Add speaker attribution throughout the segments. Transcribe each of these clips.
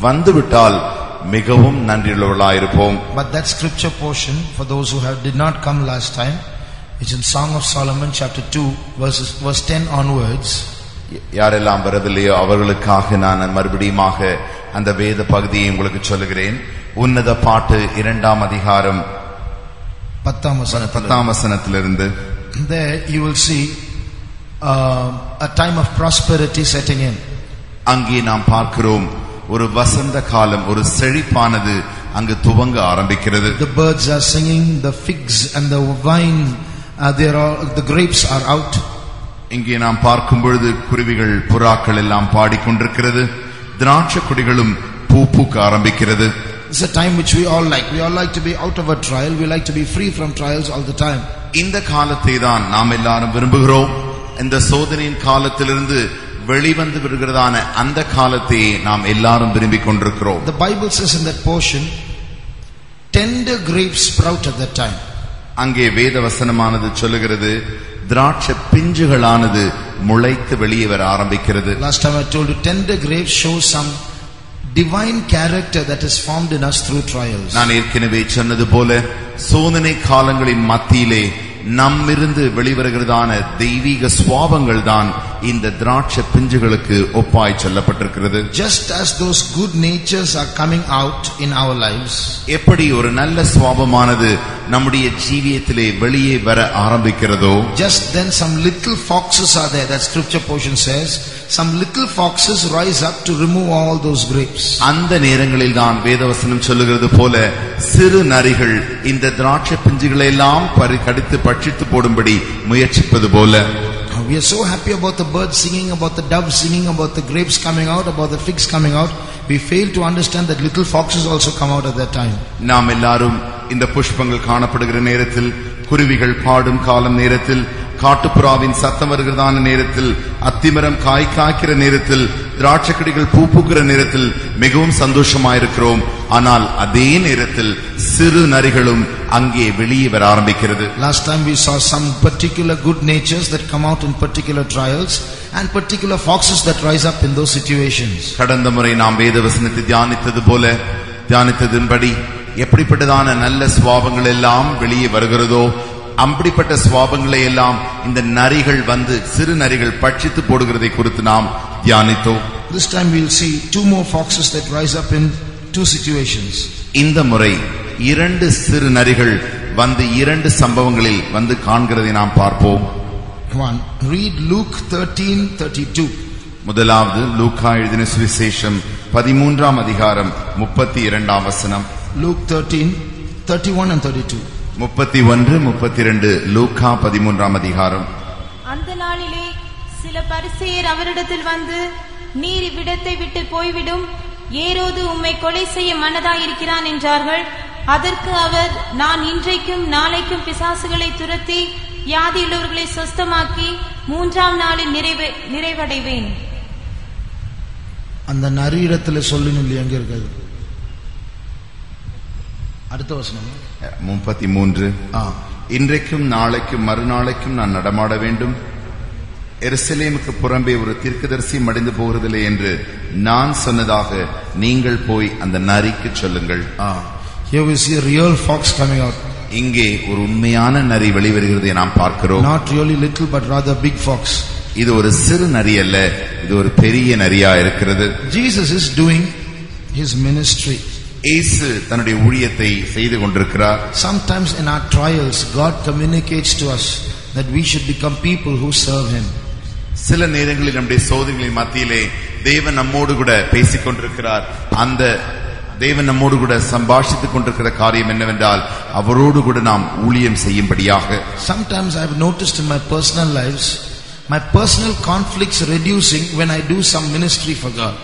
Speaker 1: வந்துவிட்டால் மிகவும் நன்றியுள்ளவர்களாயிருப்போம்.
Speaker 2: But that scripture portion, for those who did not come last time, it's in Song of Solomon chapter 2 verse 10 onwards.
Speaker 1: யாரெல்லாம் வரவில்லையோ அவர்களுக்காக நான் மறுபடியுமாக அந்த வேத பகுதியை உங்களுக்கு சொல்லுகிறேன். உன்னத பாட்டு 2ஆம் அதிகாரம் 10ஆம் வசனத்திலிருந்து.
Speaker 2: There you will see a time of prosperity setting in.
Speaker 1: அங்கே நாம் பார்க்கிறோம் ஒரு வசந்த காலம், ஒரு செழிப்பானது அங்கு துவங்க ஆரம்பிக்கிறது.
Speaker 2: The birds are singing, the figs and the wine, the grapes are out.
Speaker 1: இங்கே நாம் பார்க்கும் பொழுது குருவிகள் புறாக்கள் எல்லாம் பாடிக்கொண்டிருக்கிறது. திராட்சை கொடிகளும் பூ பூக்க ஆரம்பிக்கிறது.
Speaker 2: It's a time which we all like. We all like to be out of a trial. We like to be free from trials all the time.
Speaker 1: இந்த காலத்தை தான் நாம் எல்லாரும் விரும்புகிறோம். இந்த சோதனையின் காலத்திலிருந்து வெளிவந்து வருகிறதான அந்த காலத்தை நாம் எல்லாரும் விரும்பிக் கொண்டிருக்கிறோம்.
Speaker 2: The Bible says in that portion, tender grapes sprout at that time.
Speaker 1: அங்கே வேத வசனமானது சொல்லுகிறது, திராட்சை பிஞ்சுகளானது முளைத்து வெளியே வர ஆரம்பிக்கிறது.
Speaker 2: Last time I told you, tender grapes show some divine character that is formed in us through trials.
Speaker 1: நான் ஏற்கனவே சொன்னது போல சோதனை காலங்களின் மத்தியிலே நம்மிருந்து வெளிவருகிறதான தெய்வீக சுவாபங்கள் தான் இந்த திராட்சை பிஞ்சுகளுக்கு ஒப்பாய் சொல்லப்பட்டிருக்கிறது.
Speaker 2: Just as those good natures are coming out in our lives,
Speaker 1: எப்படி ஒரு நல்ல சுவாபமானது நம்முடைய ஜீவியத்திலே வெளியே வர ஆரம்பிக்கிறதோ,
Speaker 2: just then some little foxes are there. That scripture portion says some little foxes rise up to remove all those grapes.
Speaker 1: அந்த நேரங்களில் தான் வேதவசனம் சொல்லுகிறது போல சிறு நரிகள் இந்த திராட்சை பிஞ்சுகளை எல்லாம் கடித்து பட்சித்து போடும்படி முயற்சிப்பது போல.
Speaker 2: We are so happy about the birds singing, about the doves singing, about the grapes coming out, about the figs coming out. We fail to understand that little foxes also come out at that time.
Speaker 1: நாம் எல்லாரும் இந்த புஷ்பங்கள் காணப்படுகிற நேரத்தில், குருவிகள் பாடும் காலம் நேரத்தில், காட்டுப்புறாவின் சத்தம் வருகிறதான நேரத்தில், அத்திமரம் காய் காய்க்கிற நேரத்தில், திராட்சை கொடிகள் பூ பூக்கிற நேரத்தில் மிகவும் சந்தோஷமாயிருக்கிறோம். ஆனால் அதே நேரத்தில் சிறு நரிகளும் அங்கே வெளியே வர ஆரம்பிக்கிறது.
Speaker 2: Last time we saw some particular good natures that come out in particular trials and particular foxes that rise up in those situations.
Speaker 1: கடந்த முறை நாம் வேதவசனத்தை தியானித்ததின்படி எப்படிப்பட்டதான நல்ல சுபாவங்கள் எல்லாம் வெளியே வருகிறதோ அப்படிப்பட்ட சுபாவங்களை எல்லாம் இந்த நரிகள் வந்து சிறு நரிகள் பட்சித்து போடுகிறதை குறித்து நாம் தியானித்தோம்.
Speaker 2: This time we will see two more foxes that rise up in two situations.
Speaker 1: இந்த முறை 2 சிறு நரிகள் வந்து 2 சம்பவங்களில் வந்து காண்கிறதை நாம் பார்ப்போம்.
Speaker 2: One, read Luke 13:32.
Speaker 1: முதலாவது லூக்கா எழுதின சுவிசேஷம் 13ஆம் அதிகாரம் 32ஆம் வசனம்.
Speaker 2: Luke 13:31 and 32.
Speaker 1: 31, 32 லூக்கா 13ஆம் அதிகாரம்.
Speaker 3: அந்த நாளிலே சில பரிசேயர் அவரிடத்தில் வந்து, நீர் இவ்விடத்தை விட்டு போய்விடும், ஏரோது உம்மை கொலை செய்ய மனதாயிருக்கிறான் என்றார்கள். அதற்கு அவர், நான் இன்றைக்கும் நாளைக்கும் பிசாசுகளை துரத்தி வியாதியுள்ளவர்களை சொஸ்தமாக்கி 3ஆம் நாளில் நிறைவடைவேன்.
Speaker 2: அந்த நரியிடத்தில் சொல்லினு எங்க இருக்காது? அடுத்த வசனம்
Speaker 1: 33. இன்றைக்கும் நாளைக்கும் மறுநாளைக்கும் நான் நடமாட வேண்டும், எருசலேமுக்கு புறம்பே ஒரு தீர்க்கதரிசி மடிந்து போகிறதில்லை என்று நான் சொன்னதாக நீங்கள் போய் அந்த நரிக்கு சொல்லுங்கள்.
Speaker 2: Here we see a real fox coming out.
Speaker 1: இங்கே ஒரு உண்மையான நரி வெளிவருகிறதை நாம் பார்க்கிறோம்.
Speaker 2: Not really little but rather big fox.
Speaker 1: இது ஒரு சிறு நரி அல்ல, இது ஒரு பெரிய நரியா இருக்கிறது.
Speaker 2: Jesus is doing his ministry.
Speaker 1: இயேசு தன்னுடைய ஊழியத்தை செய்து கொண்டிருக்கிறார்.
Speaker 2: Sometimes in our trials God communicates to us that we should become people who serve him.
Speaker 1: சில நேரங்களில் நம்முடைய சோதனைகளின் மத்தியிலே தேவன் நம்மோடு கூட பேசிக் கொண்டிருக்கிறார். அந்த தேவன் நம்மோடு கூட சம்பாஷித்துக் கொண்டிருக்கிற காரியம் என்னவென்றால் அவரோடு கூட நாம் ஊழியம் செய்யும்படியாக.
Speaker 2: Sometimes I have noticed in my personal lives my personal conflicts reducing when I do some ministry for God.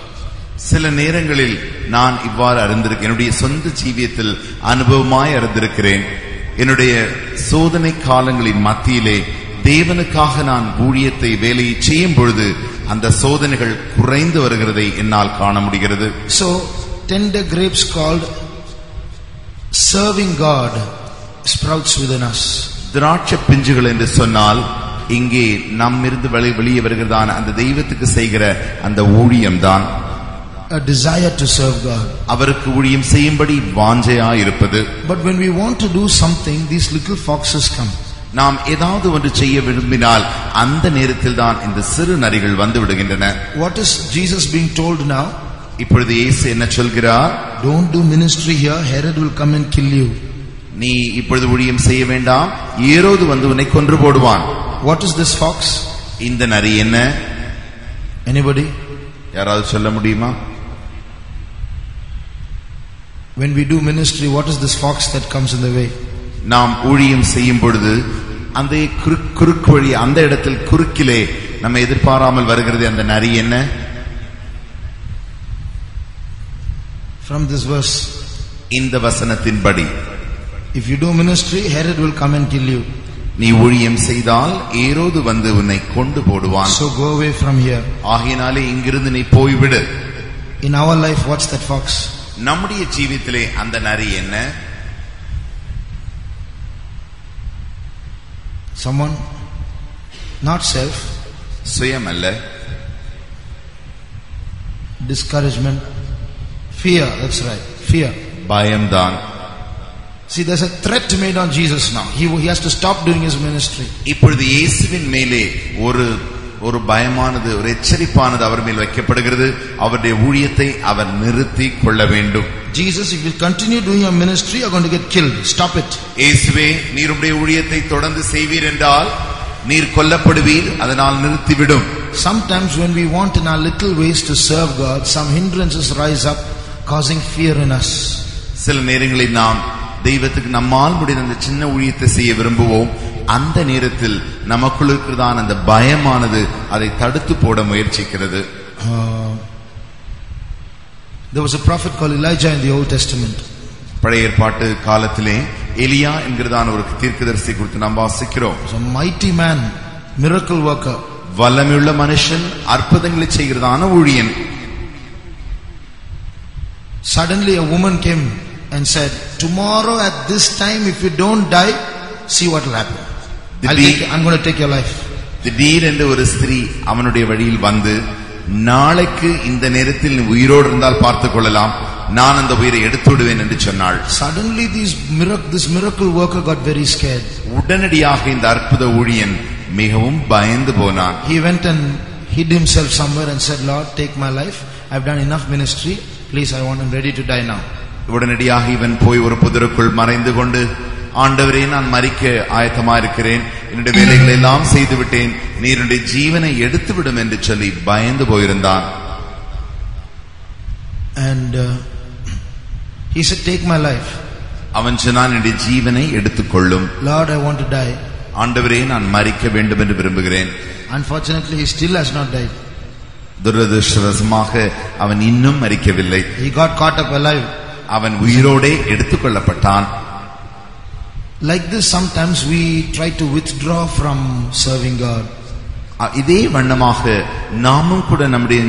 Speaker 1: சில நேரங்களில் நான் இவ்வாறு அறிந்திருக்கிறேன். என்னுடைய சொந்த ஜீவியத்தில் அனுபவமாய் அறிந்திருக்கிறேன். என்னுடைய சோதனை காலங்களின் மத்தியிலே தேவனுக்காக நான் ஊழியத்தை வேலையை செய்யும் பொழுது அந்த சோதனைகள் குறைந்து வருகிறதை என்னால் காண முடிகிறது.
Speaker 2: So tender grapes called serving God sprouts within us.
Speaker 1: திராட்சை பிஞ்சுகள் என்று சொன்னால் இங்கே நம்மிருந்து வெளியே வருகிறதான அந்த தெய்வத்துக்கு செய்கிற அந்த ஊழியம் தான்.
Speaker 2: a desire to serve God.
Speaker 1: அவருக்கு ஊழியம் செய்யும்படி வாஞ்சையாய் இருப்பது.
Speaker 2: But when we want to do something, these little foxes come.
Speaker 1: நாம் ஏதாவது ஒன்று செய்ய விரும்பினால் அந்த நேரத்தில் தான் இந்த சிறு நரிகள் வந்து விடுகின்றன.
Speaker 2: What is Jesus being told now?
Speaker 1: இப்பொழுது இயேசு என்ன சொல்கிறார்?
Speaker 2: Don't do ministry here, Herod will come and kill you.
Speaker 1: நீ இப்பொழுது ஊழியம் செய்ய வேண்டாம், ஏரோது வந்து உன்னை கொன்று போடுவான்.
Speaker 2: What is this fox?
Speaker 1: இந்த நரி என்ன?
Speaker 2: Anybody?
Speaker 1: யாராவது சொல்ல முடியுமா?
Speaker 2: When we do ministry, what is this fox that comes in the way?
Speaker 1: நாம் ஊழியம் செய்யும் பொழுது அந்த குறுக்கு வழி, அந்த இடத்தில் குறுக்கிலே நம்ம எதிர்பாராமல் வருகிறது அந்த நரி என்ன?
Speaker 2: From this verse,
Speaker 1: இந்த வசனத்தின்படி,
Speaker 2: if you do ministry, Herod will come and kill you.
Speaker 1: நீ ஊழியம் செய்தால் ஏரோது வந்து உன்னை கொண்டு போடுவான்.
Speaker 2: So go away from here.
Speaker 1: ஆகையினாலே இங்கிருந்து நீ போய்விடு.
Speaker 2: In our life, what's that fox?
Speaker 1: நம்முடைய ஜீவிதத்திலே அந்த நரி என்ன?
Speaker 2: Someone, not self,
Speaker 1: சுயம் அல்ல,
Speaker 2: discouragement, fear. That's right, fear.
Speaker 1: பயம்தான்.
Speaker 2: See, there's a threat made on Jesus now. He has to stop doing his ministry.
Speaker 1: இப்பொழுது இயேசுவின் மேலே ஒரு பயமானது, ஒரு எச்சரிப்பானது அவர் மேல் வைக்கப்படுகிறது. அவருடைய ஊழியத்தை அவர் நிறுத்தி கொள்ள வேண்டும்.
Speaker 2: Jesus, if you continue doing your ministry, you're going to get killed. Stop it.
Speaker 1: இயேசுவே, நீர் உம்முடைய ஊழியத்தை தொடர்ந்து செய்வீர் என்றால் நீர் கொல்லப்படுவீர், அதனால் நிறுத்திவிடும்.
Speaker 2: Sometimes when we want in our little ways to serve God, some hindrances rise up, causing fear in us.
Speaker 1: சில நேரங்களில் நாம் தெய்வத்துக்கு நம்மால் முடிந்த அந்த சின்ன ஊழியத்தை செய்ய விரும்புவோம். அந்த நேரத்தில் நமக்குள் இருக்கிறதான அந்த பயமானது அதை தடுத்து போட முயற்சிக்கிறது.
Speaker 2: There was a prophet called Elijah in the Old Testament.
Speaker 1: பழைய ஏற்பாட்டு காலத்திலே எலியா என்கிறதான ஒரு தீர்க்கதரிசி குறித்து நாம் வாசிக்கிறோம்.
Speaker 2: A mighty man, miracle worker.
Speaker 1: வல்லமையுள்ள மனுஷன், அற்புதங்களை செய்கிறதான ஊழியன்.
Speaker 2: Suddenly a woman came and said, tomorrow at this time, if you don't die, see what will happen. I'm going to take your life.
Speaker 1: திடீரென்று ஒரு ஸ்திரீ அவனுடைய வழியில் வந்து, நாளைக்கு இந்த நேரத்தில் நீ உயிரோடு இருந்தால் பார்த்துக் கொள்ளலாம், நான் அந்த உயிரை எடுத்து விடுவேன் என்று சொன்னாள்.
Speaker 2: Suddenly this miracle worker got very scared.
Speaker 1: உடனடியாக இந்த அற்புத ஊழியன் மிகவும் பயந்து போனான்.
Speaker 2: He went and hid himself somewhere and said, Lord, take my life. I've done enough ministry. Please, I'm ready to die now.
Speaker 1: உடனடியாக இவன் போய் ஒரு புதருக்குள் மறைந்து கொண்டு, ஆண்டவரே, நான் மரிக்க ஆயத்தமா இருக்கிறேன், என்னுடைய வேலைகளை எல்லாம் செய்து விட்டேன், நீருடைய ஜீவனை எடுத்து விடும் என்று சொல்லி பயந்து போயிருந்தான்.
Speaker 2: And he said, take my life.
Speaker 1: அவன் சொன்னான், என்னுடைய ஜீவனை எடுத்துக்கொள்ளும்.
Speaker 2: Lord, I want to die.
Speaker 1: ஆண்டவரே, நான் மரிக்க வேண்டும் என்று விரும்புகிறேன்.
Speaker 2: Unfortunately, he still has not died.
Speaker 1: துரதிர்ஷ்டவசமாக அவன் இன்னும் மரிக்கவில்லை.
Speaker 2: He got caught up alive.
Speaker 1: அவன் உயிரோடே எடுத்துக்கொள்ளப்பட்டான்.
Speaker 2: Like this, sometimes we try to withdraw from serving God.
Speaker 1: இதே வண்ணமாக நாமும் கூட நம்முடைய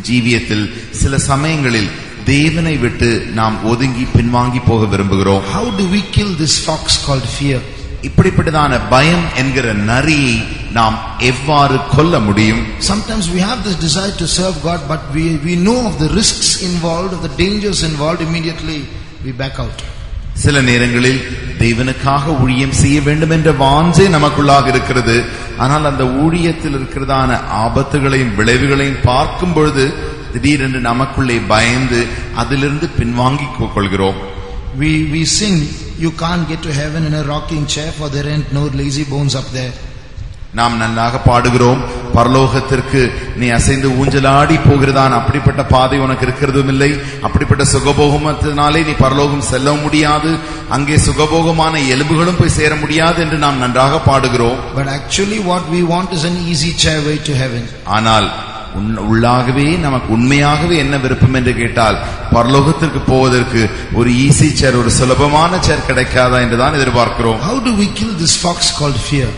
Speaker 1: ஜீவியத்தில் சில சமயங்களில் தேவனை விட்டு நாம் ஒதுங்கி பின்வாங்கி போக விரும்புகிறோம்.
Speaker 2: How do we kill this fox called fear?
Speaker 1: இப்படிப்பட்டதான பயம் என்கிற நரியை நாம் எவ்வாறு கொல்ல முடியும்?
Speaker 2: Sometimes we have this desire to serve God, but we know of the risks involved, of the dangers involved. Immediately we back out.
Speaker 1: சில நேரங்களில் தேவனுக்காக ஊழியம் செய்ய வேண்டும் என்ற வாஞ்சை நமக்குள்ளாக இருக்கிறது. ஆனால் அந்த ஊழியத்தில் இருக்கிறதான ஆபத்துகளையும் விளைவுகளையும் பார்க்கும் பொழுது திடீரென்று நமக்குள்ளே பயந்து அதிலிருந்து பின்வாங்கி கொள்கிறோம்.
Speaker 2: We sing, you can't get to heaven in a rocking chair, for there ain't no lazy bones up there.
Speaker 1: நாம் நன்றாக பாடுகிறோம், பரலோகத்திற்கு நீ அசைந்து ஊஞ்சலாடி போகிறதான் அப்படிப்பட்ட பாதை உனக்கு இருக்கிறதும் இல்லை, அப்படிப்பட்ட சுகபோகத்தினாலே நீ பரலோகம் செல்ல முடியாது, அங்கே சுகபோகமான எலும்புகளும் போய் சேர முடியாது என்று நாம் நன்றாக பாடுகிறோம்.
Speaker 2: But actually what we want is an easy chair way to heaven.
Speaker 1: ஆனால் உள்ளாகவே நமக்கு உண்மையாகவே என்ன விருப்பம் என்று கேட்டால், பரலோகத்திற்கு போவதற்கு ஒரு ஈஸி சேர், ஒரு சுலபமான சேர் கிடைக்காதா என்றுதான் எதிர்பார்க்கிறோம்.
Speaker 2: How do we kill this fox called fear?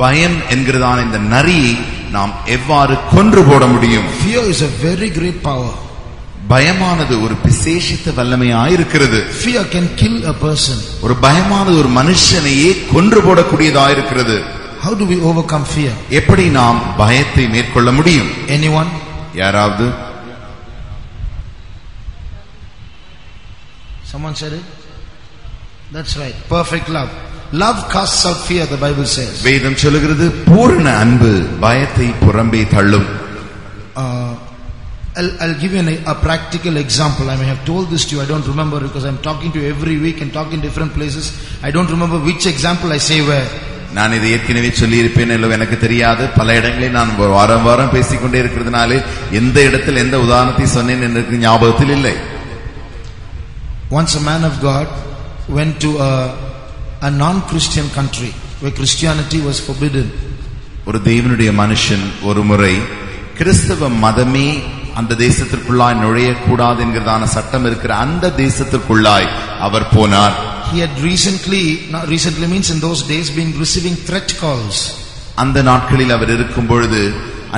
Speaker 1: பயம் என்கிறதான இந்த நரியை நாம் எவ்வாறு கொன்று போட முடியும்?
Speaker 2: Fear is a very great power.
Speaker 1: பயமானது ஒரு விசேஷித்த வல்லமையாயிருக்கிறது.
Speaker 2: Fear can kill a person.
Speaker 1: ஒரு பயமானது ஒரு மனுஷனையே கொன்று போடக்கூடியதாயிருக்கிறது.
Speaker 2: How do we overcome fear?
Speaker 1: எப்படி நாம் பயத்தை மேற்கொள்ள முடியும்?
Speaker 2: Anyone?
Speaker 1: யாராவது?
Speaker 2: Someone said it? That's right. Perfect love. Love casts out fear, the Bible says.
Speaker 1: வேதம் சொல்லுகிறது பூரண அன்பு பயத்தை புறம்பே தள்ளும்.
Speaker 2: I'll give you a practical example. I may have told this to you. I don't remember because I'm talking to you every week and talking in different places. I don't remember which example I say where.
Speaker 1: நான் இதை ஏற்கனவே சொல்லி இருப்பேன் இல்ல எனக்கு தெரியாது. பல இடங்களில் நான் வாரம் வாரம் பேசிக்கொண்டே இருக்கிறதுனாலே எந்த இடத்தில் எந்த உதாரணத்தை சொன்னேன் என்று ஞாபகத்தில் இல்லை.
Speaker 2: Once a man of God went to a non-Christian country where Christianity was forbidden.
Speaker 1: ஒரு தேவனுடைய மனுஷன் ஒரு முறை கிறிஸ்தவ மதமே அந்த தேசத்திற்குள்ளாய் நுழைய கூடாது என்கிறதான சட்டம் இருக்கிற அந்த தேசத்திற்குள்ளாய் அவர் போனார்.
Speaker 2: He had recently means in those days been receiving threat calls.
Speaker 1: அந்த நாட்களில் அவர் இருக்கும் பொழுது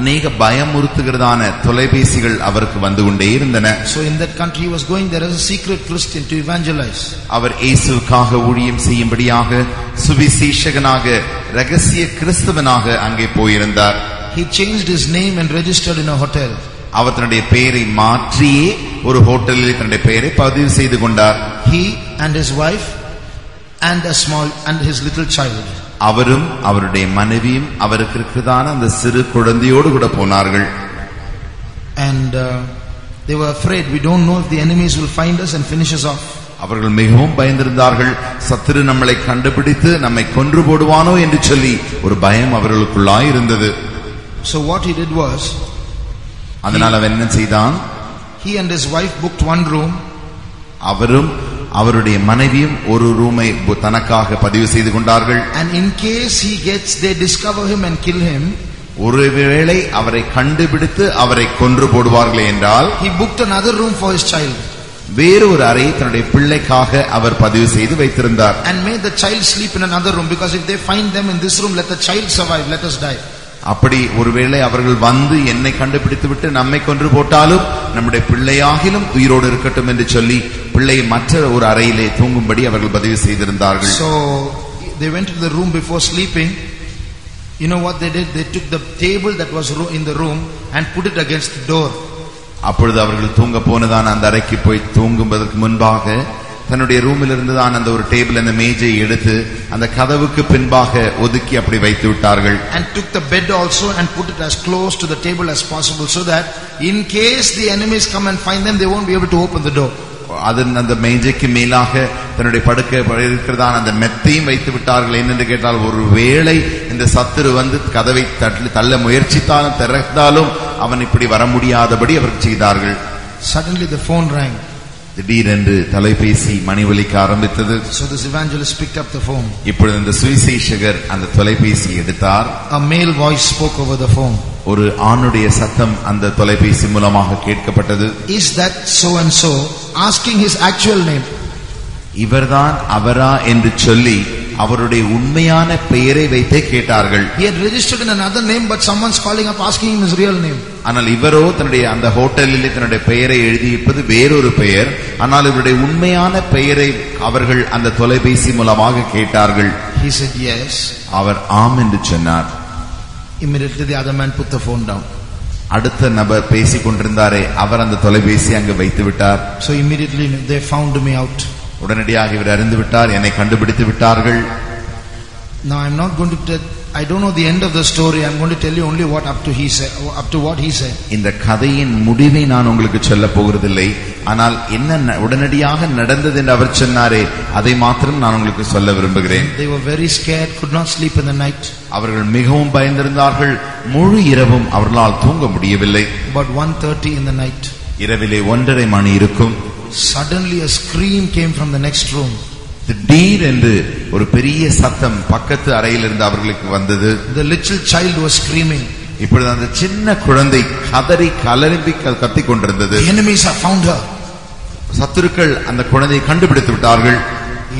Speaker 1: அநேக பயமுறுத்துகிறதான தொலைபேசிகள் அவருக்கு வந்து கொண்டே இருந்தன.
Speaker 2: So in that country he was going there as a secret Christian to evangelize.
Speaker 1: அவர் இயேசுவுக்காக ஊழியம் செய்யும்படியாக சுவிசேஷகனாக ரகசிய கிறிஸ்தவனாக அங்கே போயிருந்தார்.
Speaker 2: He changed his name and registered in a hotel.
Speaker 1: அவர் தன்னுடைய பெயரை மாற்றியே ஒரு ஹோட்டலில் தன்னுடைய பெயரை பதிவு செய்து கொண்டார்.
Speaker 2: He and his wife and his little child.
Speaker 1: அவரும் அவருடைய மனைவியும் அவருக்கு இருக்கிறதான அந்த சிறு குழந்தையோடு கூட போனார்கள்.
Speaker 2: And they were afraid. We don't know if the enemies will find us and finish us off.
Speaker 1: அவர்கள் மிகவும் பயந்திருந்தார்கள். சத்துரு நம்மளை கண்டுபிடித்து நம்மை கொன்று போடுவானோ என்று சொல்லி ஒரு பயம் அவர்களுக்குள்ளாய் இருந்தது.
Speaker 2: So what he did was,
Speaker 1: அதனால அவன் என்ன செய்தான்?
Speaker 2: He and his wife booked one room.
Speaker 1: அவரும் அவருடைய மனைவியும் ஒரு ரூமை தனக்காக பதிவு செய்து கொண்டார்கள்.
Speaker 2: And in case they discover him and kill him,
Speaker 1: ஒருவேளை அவரை கண்டுபிடித்து அவரை கொன்று போடுவார்கள் என்றால்,
Speaker 2: he booked another room for his child.
Speaker 1: வேறு ஒரு அறையை தன்னுடைய பிள்ளைக்காக அவர் பதிவு செய்து வைத்திருந்தார்.
Speaker 2: And made the child sleep in another room, because if they find them in this room, let the child survive, let us die.
Speaker 1: அப்படி ஒருவேளை அவர்கள் வந்து என்னை கண்டுபிடித்து விட்டு நம்மை கொன்று போட்டாலும் நம்முடைய பிள்ளையாகிலும் உயிரோடு இருக்கட்டும் என்று சொல்லி பிள்ளையை மற்ற ஒரு அறையிலே தூங்கும்படி அவர்கள் பதிவு செய்திருந்தார்கள்.
Speaker 2: So they went to the room before sleeping. You know what they did? They took the table that was in the room and put it against the door.
Speaker 1: அப்பொழுது அவர்கள் தூங்க போனதான அந்த அறைக்கு போய் தூங்குவதற்கு முன்பாக தன்னுடைய ரூமில் இருந்துதான் அந்த ஒரு டேபிள் அந்த மேஜை எடுத்து அந்த கதவுக்கு பின்பாக ஒதுக்கி அப்படி வைத்து விட்டார்கள்.
Speaker 2: And took the bed also and put it as close to the table as possible, so that in case the enemies come and find them, they won't be able to open the door.
Speaker 1: அந்த மேஜைக்கு மேலாக தன்னுடைய படுக்கை இருக்கிறதான அந்த மெத்தையும் வைத்து விட்டார்கள். என்னென்று கேட்டால், ஒருவேளை இந்த சத்துரு வந்து கதவை தள்ள முயற்சித்தாலும் திறந்தாலும் அவன் இப்படி வர முடியாதபடி அவர் செய்தார்கள்.
Speaker 2: Suddenly the phone rang.
Speaker 1: திடீரென்று தொலைபேசி மணி ஒலிக்க ஆரம்பித்தது.
Speaker 2: So this evangelist picked up the phone.
Speaker 1: இப்பொழுது இந்த சுவிசேஷகர் அந்த தொலைபேசி எடுத்தார்.
Speaker 2: A male voice spoke over the phone.
Speaker 1: ஒரு ஆணுடைய சத்தம் அந்த தொலைபேசி மூலமாக கேட்கப்பட்டது.
Speaker 2: Is that so and so? Asking his actual name.
Speaker 1: இவர்தான் அவரா என்று சொல்லி அவருடைய உண்மையான பெயரை வைத்தே கேட்டார்கள்.
Speaker 2: He had registered in another name, but someone's calling up asking him his real name.
Speaker 1: ஆனால் இவரோ தன்னுடைய அந்த ஹோட்டலிலே தன்னுடைய பெயரை எழுதியிருப்பது வேறொரு பெயர். ஆனால் இவருடைய உண்மையான பெயரை அவர்கள் அந்த தொலைபேசி மூலமாக கேட்டார்கள்.
Speaker 2: He said yes.
Speaker 1: அவர் ஆம் என்று சொன்னார்.
Speaker 2: Immediately the other man put the phone down.
Speaker 1: அடுத்த நபர் பேசிக் கொண்டிருந்தாரே அவர் அந்த தொலைபேசி அங்கு வைத்து விட்டார்.
Speaker 2: So immediately they found me out.
Speaker 1: உடனடியாக இவர் அறிந்து விட்டார், என்னை கண்டுபிடித்து விட்டார்கள்.
Speaker 2: Now I'm not going to I don't know the end of the story. I'm going to tell you only what up to what he said.
Speaker 1: இந்த கதையின் முடிவை நான் உங்களுக்கு சொல்ல போகிறதில்லை. ஆனால் என்ன உடனடியாக நடந்தது என்று அவர் சொன்னாரே அதை மாத்திரம் நான் உங்களுக்கு சொல்ல விரும்புகிறேன்.
Speaker 2: They were very scared, could not sleep in the night.
Speaker 1: அவர்கள் மிகவும் பயந்திருந்தார்கள். முழு இரவும் அவர்களால் தூங்க முடியவில்லை.
Speaker 2: About 1:30 in the night.
Speaker 1: இரவிலே 1:30 மணி இருக்கும்.
Speaker 2: Suddenly a scream came from the next room.
Speaker 1: திடீர் என்று ஒரு பெரிய சத்தம் பக்கத்து அறையிலிருந்து அவர்களுக்கு வந்தது.
Speaker 2: The little child was screaming.
Speaker 1: இப்பொழுது அந்த சின்ன குழந்தை கதறி கலறி கத்திக் கொண்டிருந்தது.
Speaker 2: The enemies have found her.
Speaker 1: சத்துருக்கள் அந்த குழந்தையை கண்டுபிடித்து விட்டார்கள்.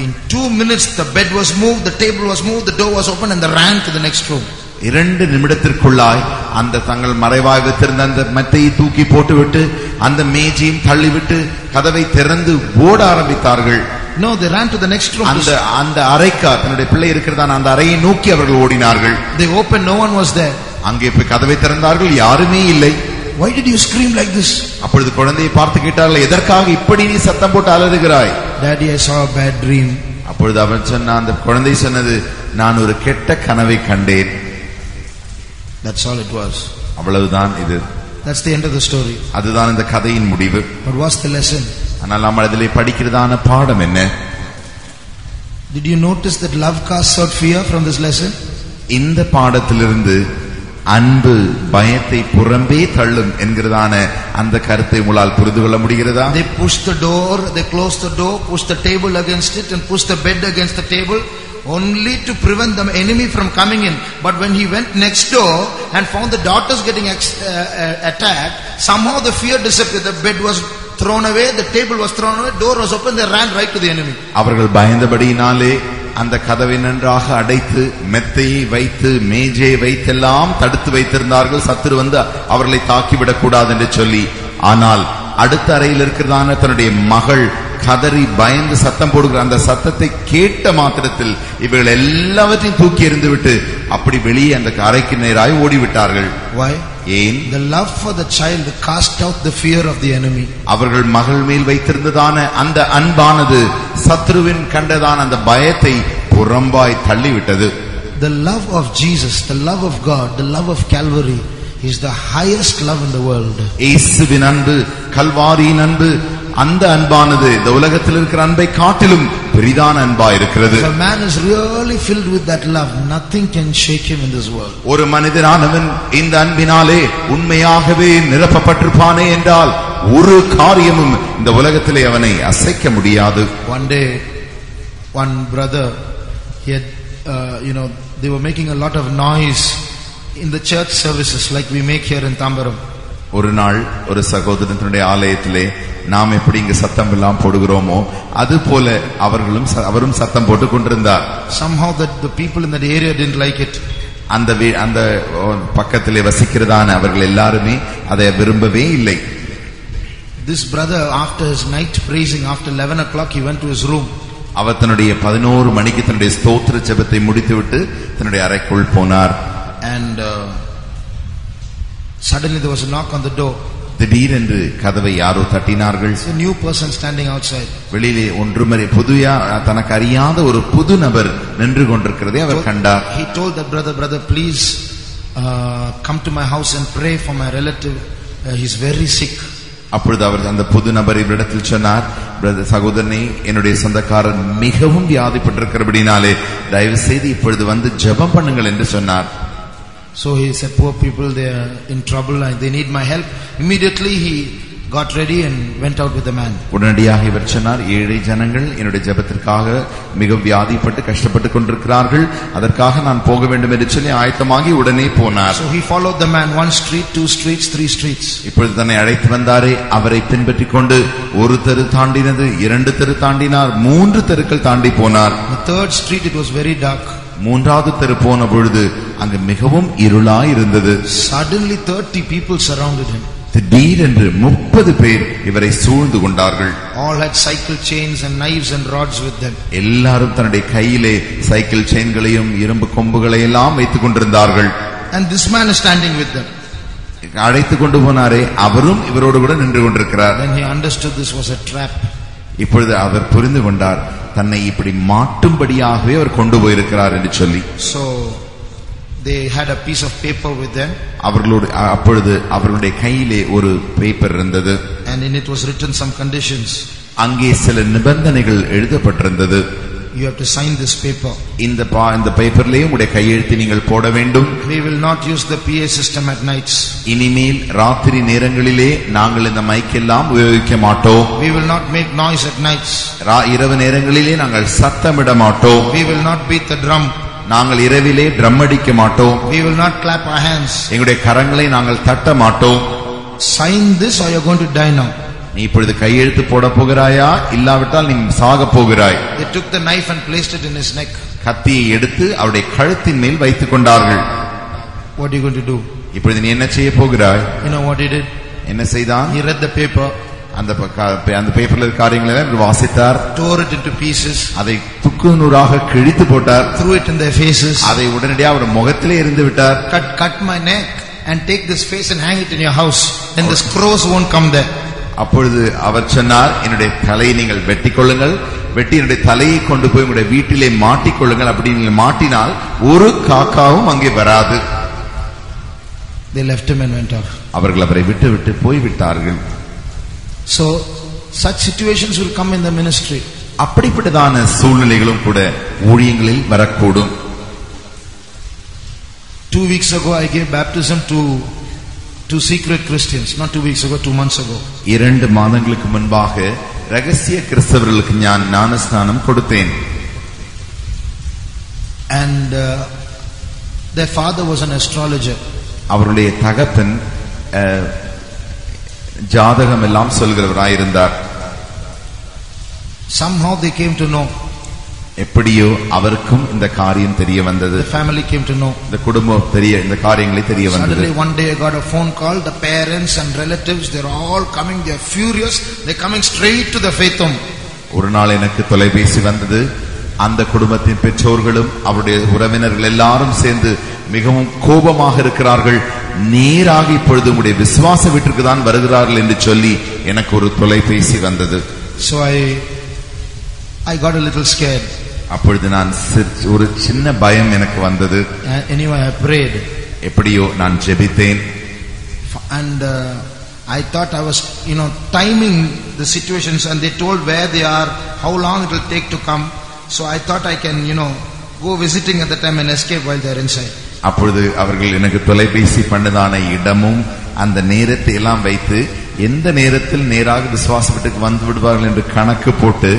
Speaker 2: In 2 minutes the bed was moved, the table was moved, the door was opened, and they ran to the next room.
Speaker 1: 2 நிமிடத்திற்குள்ளாய் அந்த தங்கள் மறைவாய் வைத்திருந்த அந்த மெத்தையை தூக்கி போட்டுவிட்டு அந்த மேஜையும் தள்ளிவிட்டு கதவை திறந்து ஓட ஆரம்பித்தார்கள்.
Speaker 2: No, they ran to the next room.
Speaker 1: அந்த அறைக்கு தன்னுடைய பிள்ளை இருக்கிறதான அந்த அறையை நோக்கி அவர்கள் ஓடினார்கள்.
Speaker 2: They opened, no one was there.
Speaker 1: அங்கே போய் கதவை திறந்தார்கள், யாருமே இல்லை.
Speaker 2: why did you scream like this?
Speaker 1: அப்பொழுது குழந்தையை பார்த்து கேட்டார்கள், எதற்காக இப்படி நீ சத்தம் போட்டு அலறுகிறாய்?
Speaker 2: Daddy, I saw a bad dream.
Speaker 1: அப்பொழுது அவன் சொன்னான், அந்த குழந்தை சொன்னது, நான் ஒரு கெட்ட கனவை கண்டேன்.
Speaker 2: That's all it was.
Speaker 1: அவ்வளவுதான் இது.
Speaker 2: That's the end of the story.
Speaker 1: அதுதான் இந்த கதையின் முடிவு.
Speaker 2: But what's the lesson?
Speaker 1: ஆனால் நாம் அதிலே படிக்கிறதான பாடம் என்ன?
Speaker 2: Did you notice that love casts out fear from this lesson?
Speaker 1: இந்த பாடத்திலிருந்து அன்பு பயத்தை புறம்பே தள்ளும் என்கிறதான அந்த கருத்தை உங்களால் புரிந்து கொள்ள முடிகிறதா?
Speaker 2: They pushed the door, they closed the door, pushed the table against it and pushed the bed against the table only to prevent the enemy from coming in. But when he went next door and found the daughters getting attacked, somehow the fear disappeared. The bed was thrown away, the table was thrown away, door was open, they ran right to the enemy.
Speaker 1: அவர்கள் பயந்தபடியினாலே அந்த கதவை நன்றாக அடைத்து மெத்தையை வைத்து மேஜையை வைத்தெல்லாம் தடுத்து வைத்திருந்தார்கள், சத்துரு வந்து அவர்களை தாக்கிவிடக் கூடாது என்று சொல்லி. ஆனால் அடுத்த அறையில் இருக்கிறதான தன்னுடைய மகள் கதறி பயந்து சத்தம் போடுகிற அந்த சத்தத்தை கேட்ட மாத்திரத்தில் இவர்கள் எல்லாவற்றையும் தூக்கி எறிந்துவிட்டு அப்படி வெளியே அந்த அறைக்கு நேராய் ஓடிவிட்டார்கள்.
Speaker 2: Why?
Speaker 1: ஏன்?
Speaker 2: The love for the child cast out the fear of the enemy.
Speaker 1: அவர்கள் மகள் மேல் வைத்திருந்ததான அந்த அன்பானது சத்ருவின் கண்டதான அந்த பயத்தை புறம்பாய் தள்ளிவிட்டது.
Speaker 2: The love of Jesus, the love of God, the love of Calvary is the highest love in the world.
Speaker 1: இயேசுவின் அன்பு, கல்வாரியின் அன்பு, அந்த அன்பானது இந்த உலகத்தில் இருக்கிற அன்பை காட்டிலும் பெரிதான அன்பா இருக்கிறது.
Speaker 2: If a man is really filled with that love, nothing can shake him in this world.
Speaker 1: ஒரு மனிதனானவன் இந்த அன்பினாலே உண்மையாகவே நிரப்பப்பட்டிருப்பானே என்றால் ஒரு காரியமும் இந்த உலகத்திலே அவனை அசைக்க முடியாது.
Speaker 2: One day, one brother, he had, they were making a lot of noise in the church services like we make here in Tambaram.
Speaker 1: ஒரு நாள் ஒரு சகோதரனுடைய ஆலயத்திலே நாம் எப்படி இங்கு சத்தம் எல்லாம் போடுகிறோமோ அது போல அவரும் சத்தம் போட்டுக் கொண்டிருந்தார்.
Speaker 2: Somehow that the people in that area didn't like it.
Speaker 1: அந்த பக்கத்திலே வசிக்கிறதான அவர்கள் எல்லாருமே அதை விரும்பவே இல்லை.
Speaker 2: This brother, after his night praising, after 11 o'clock, he went to his room.
Speaker 1: அவர் தன்னுடைய 11 மணிக்கு தன்னுடைய ஸ்தோத்திர ஜெபத்தை முடித்துவிட்டு தன்னுடைய அறைக்குள் போனார்.
Speaker 2: And suddenly there was a knock on the door.
Speaker 1: திடீரென்று கதவை யாரோ தட்டினார்கள்.
Speaker 2: A new person standing outside.
Speaker 1: வெளியிலே ஒன்றுமறை புதியா தனக்கு அறியாத ஒரு புது நபர் நின்று கொண்டிருக்கிறதை அவர் கண்டார்.
Speaker 2: He told that brother, please come to my house and pray for my relative. He's very sick.
Speaker 1: அப்பொழுது அவர் அந்த புது நபர் இவரிடத்தில் சொன்னார், சகோதரனே, என்னுடைய சொந்தக்காரர் மிகவும் வியாதிப்பட்டிருக்கிறபடினாலே தயவு செய்து இப்பொழுது வந்து ஜெபம் பண்ணுங்கள் என்று சொன்னார்.
Speaker 2: So he said, poor people, they are in trouble and they need my help. Immediately he got ready and went out with the man.
Speaker 1: உடனடியாக இவர் சொன்னார், ஏழை ஜனங்கள் என்னுடைய ஜெபத்திற்காக மிக வியாதிப்பட்டு கஷ்டப்பட்டு கொண்டிருக்கிறார்கள், அதற்காக நான் போக வேண்டும் என்று சொல்லி ஆயத்தமாகி உடனே போனார்.
Speaker 2: So he followed the man, 1 street, 2 streets, 3 streets.
Speaker 1: இப்பொழுது தன்னை அழைத்து வந்தாரே, அவரை பின்பற்றிக் கொண்டு ஒரு தெரு தாண்டினது, 2 தெரு தாண்டினார், 3 தெருக்கள் தாண்டி போனார்.
Speaker 2: The 3rd street, it was very dark.
Speaker 1: 3வது தெரு போன பொழுது அங்கு மிகவும் இருளாய் இருந்தது.
Speaker 2: Suddenly 30 people surrounded him.
Speaker 1: திடீரென்று 30 பேர் இவரை சூழ்ந்து கொண்டார்கள்.
Speaker 2: All had cycle chains and knives and rods with them.
Speaker 1: எல்லாரும் தன்னுடைய கையிலே சைக்கிள் செயின்களையும் இரும்பு கொம்புகளை எல்லாம் வைத்துக் கொண்டிருந்தார்கள்.
Speaker 2: And this man is standing with them.
Speaker 1: அழைத்து கொண்டு போனாரே, அவரும் இவரோடு கூட நின்று கொண்டிருக்கிறார்.
Speaker 2: Then he understood this was a trap.
Speaker 1: இப்பொழுது அவர் புரிந்து கொண்டார், தன்னை இப்படி மாட்டும்படியாகவே அவர் கொண்டு போயிருக்கிறார் என்று சொல்லி.
Speaker 2: So they had a piece of paper with them.
Speaker 1: அப்பொழுது அவர்களுடைய கையிலே ஒரு பேப்பர் இருந்தது.
Speaker 2: And in it was written some conditions.
Speaker 1: அங்கே சில நிபந்தனைகள் எழுதப்பட்டிருந்தது.
Speaker 2: You have to sign this paper.
Speaker 1: இந்த பேப்பர்லயே உங்களுடைய கையெழுத்தை நீங்கள் போட வேண்டும்.
Speaker 2: We will not use the PA system at nights.
Speaker 1: இனிமேல் ராத்திரி நேரங்களிலே நாங்கள் இந்த மைக் எல்லாம் உபயோகிக்க மாட்டோம்.
Speaker 2: We will not make noise at nights.
Speaker 1: இரவு நேரங்களிலே நாங்கள் சத்தமிட மாட்டோம்.
Speaker 2: We will not beat the drum.
Speaker 1: நாங்கள் இரவிலே ட்ரம் அடிக்க மாட்டோம்.
Speaker 2: We will not clap our hands.
Speaker 1: எங்களுடைய கரங்களை நாங்கள் தட்ட மாட்டோம்.
Speaker 2: Sign this or you are going to die now.
Speaker 1: நீ இப்பொழுது கையெழுத்து போட போகிறாயா, இல்லாவிட்டால் நீ சாக போகிறாய்.
Speaker 2: They took the knife and placed it in his neck.
Speaker 1: கத்தியை எடுத்து அவருடைய கழுத்தின் மேல் வைத்துக் கொண்டார்கள்.
Speaker 2: What are you going to do?
Speaker 1: இப்பொழுது நீ என்ன செய்ய போகிறாய்?
Speaker 2: You know what he did?
Speaker 1: என்ன செய்தான்?
Speaker 2: He read the paper.
Speaker 1: அந்த பேப்பர்ல இருக்க காரியங்களை எல்லாம் வாசித்தார்.
Speaker 2: Tore it into pieces.
Speaker 1: அதை துக்கு நூறாக கிழித்து போட்டார்.
Speaker 2: Threw it in their faces.
Speaker 1: அதை உடனடியாக அவர் முகத்திலே எறிந்து விட்டார்.
Speaker 2: Cut my neck and take this face and hang it in your house. then the crows won't come there.
Speaker 1: அப்பொழுது அவர் சொன்னார், என்னுடைய தலையை நீங்கள் வெட்டிக் கொள்ளுங்கள், வெட்டி என்னுடைய தலையை கொண்டு போய் உங்களுடைய வீட்டிலே மாட்டிக்கொள்ளுங்கள். அப்படி நீங்கள் மாட்டினால் ஒரு காக்காவும் அங்கே வராது.
Speaker 2: They left him and went off.
Speaker 1: அவர்கள் அவரை விட்டு விட்டு போய்விட்டார்கள்.
Speaker 2: So such situations will come in the ministry.
Speaker 1: அப்படிப்பட்டதான சூழ்நிலைகளும் கூட ஊழியங்களில் வரக்கூடும்.
Speaker 2: 2 weeks ago I gave baptism to two secret Christians. Not 2 weeks ago, 2 months ago.
Speaker 1: 2 மாதங்களுக்கு முன்பாக ரகசிய கிறிஸ்தவர்களுக்கு நான் ஞானஸ்நானம் கொடுத்தேன்.
Speaker 2: And their father was an astrologer.
Speaker 1: அவருடைய தகப்பன் ஜாதகம் எல்லாம் சொல்கிறவராயிருந்தார்.
Speaker 2: Somehow they came to know.
Speaker 1: எப்படியோ அவருக்கும் இந்த காரியம் தெரிய வந்தது.
Speaker 2: The family came to know.
Speaker 1: இந்த குடும்பம் இந்த காரியங்களை தெரிய வந்தது.
Speaker 2: Suddenly one day I got a phone call. The parents and relatives, they're all coming. They're furious. They're coming straight to the faith home.
Speaker 1: ஒரு நாள் எனக்கு தொலைபேசி வந்தது. அந்த குடும்பத்தின் பெற்றோர்களும் அவருடைய உறவினர்கள் எல்லாரும் சேர்ந்து மிகவும் கோபமாக இருக்கிறார்கள். நேராக இப்பொழுது உங்களுடைய விசுவாச வீட்டிற்கு தான் வருகிறார்கள் என்று சொல்லி எனக்கு ஒரு தொலைபேசி வந்தது.
Speaker 2: So I got a little scared.
Speaker 1: அப்பொழுது நான் ஒரு சின்ன பயம் எனக்கு வந்தது.
Speaker 2: Anyway, I prayed.
Speaker 1: எப்படியோ நான் ஜெபித்தேன்.
Speaker 2: And I thought I was, timing the situations, and they told where they are, how long it will take to come. So I thought I can, go visiting at the time and escape while they are inside.
Speaker 1: அப்பொழுது அவர்கள் எனக்கு தொலைபேசி பண்ணதான இடமும் அந்த நேரத்தை எல்லாம் வைத்து எந்த நேரத்தில் நேராக விசுவாச வீட்டுக்கு வந்து விடுவார்கள் என்று கணக்கு போட்டு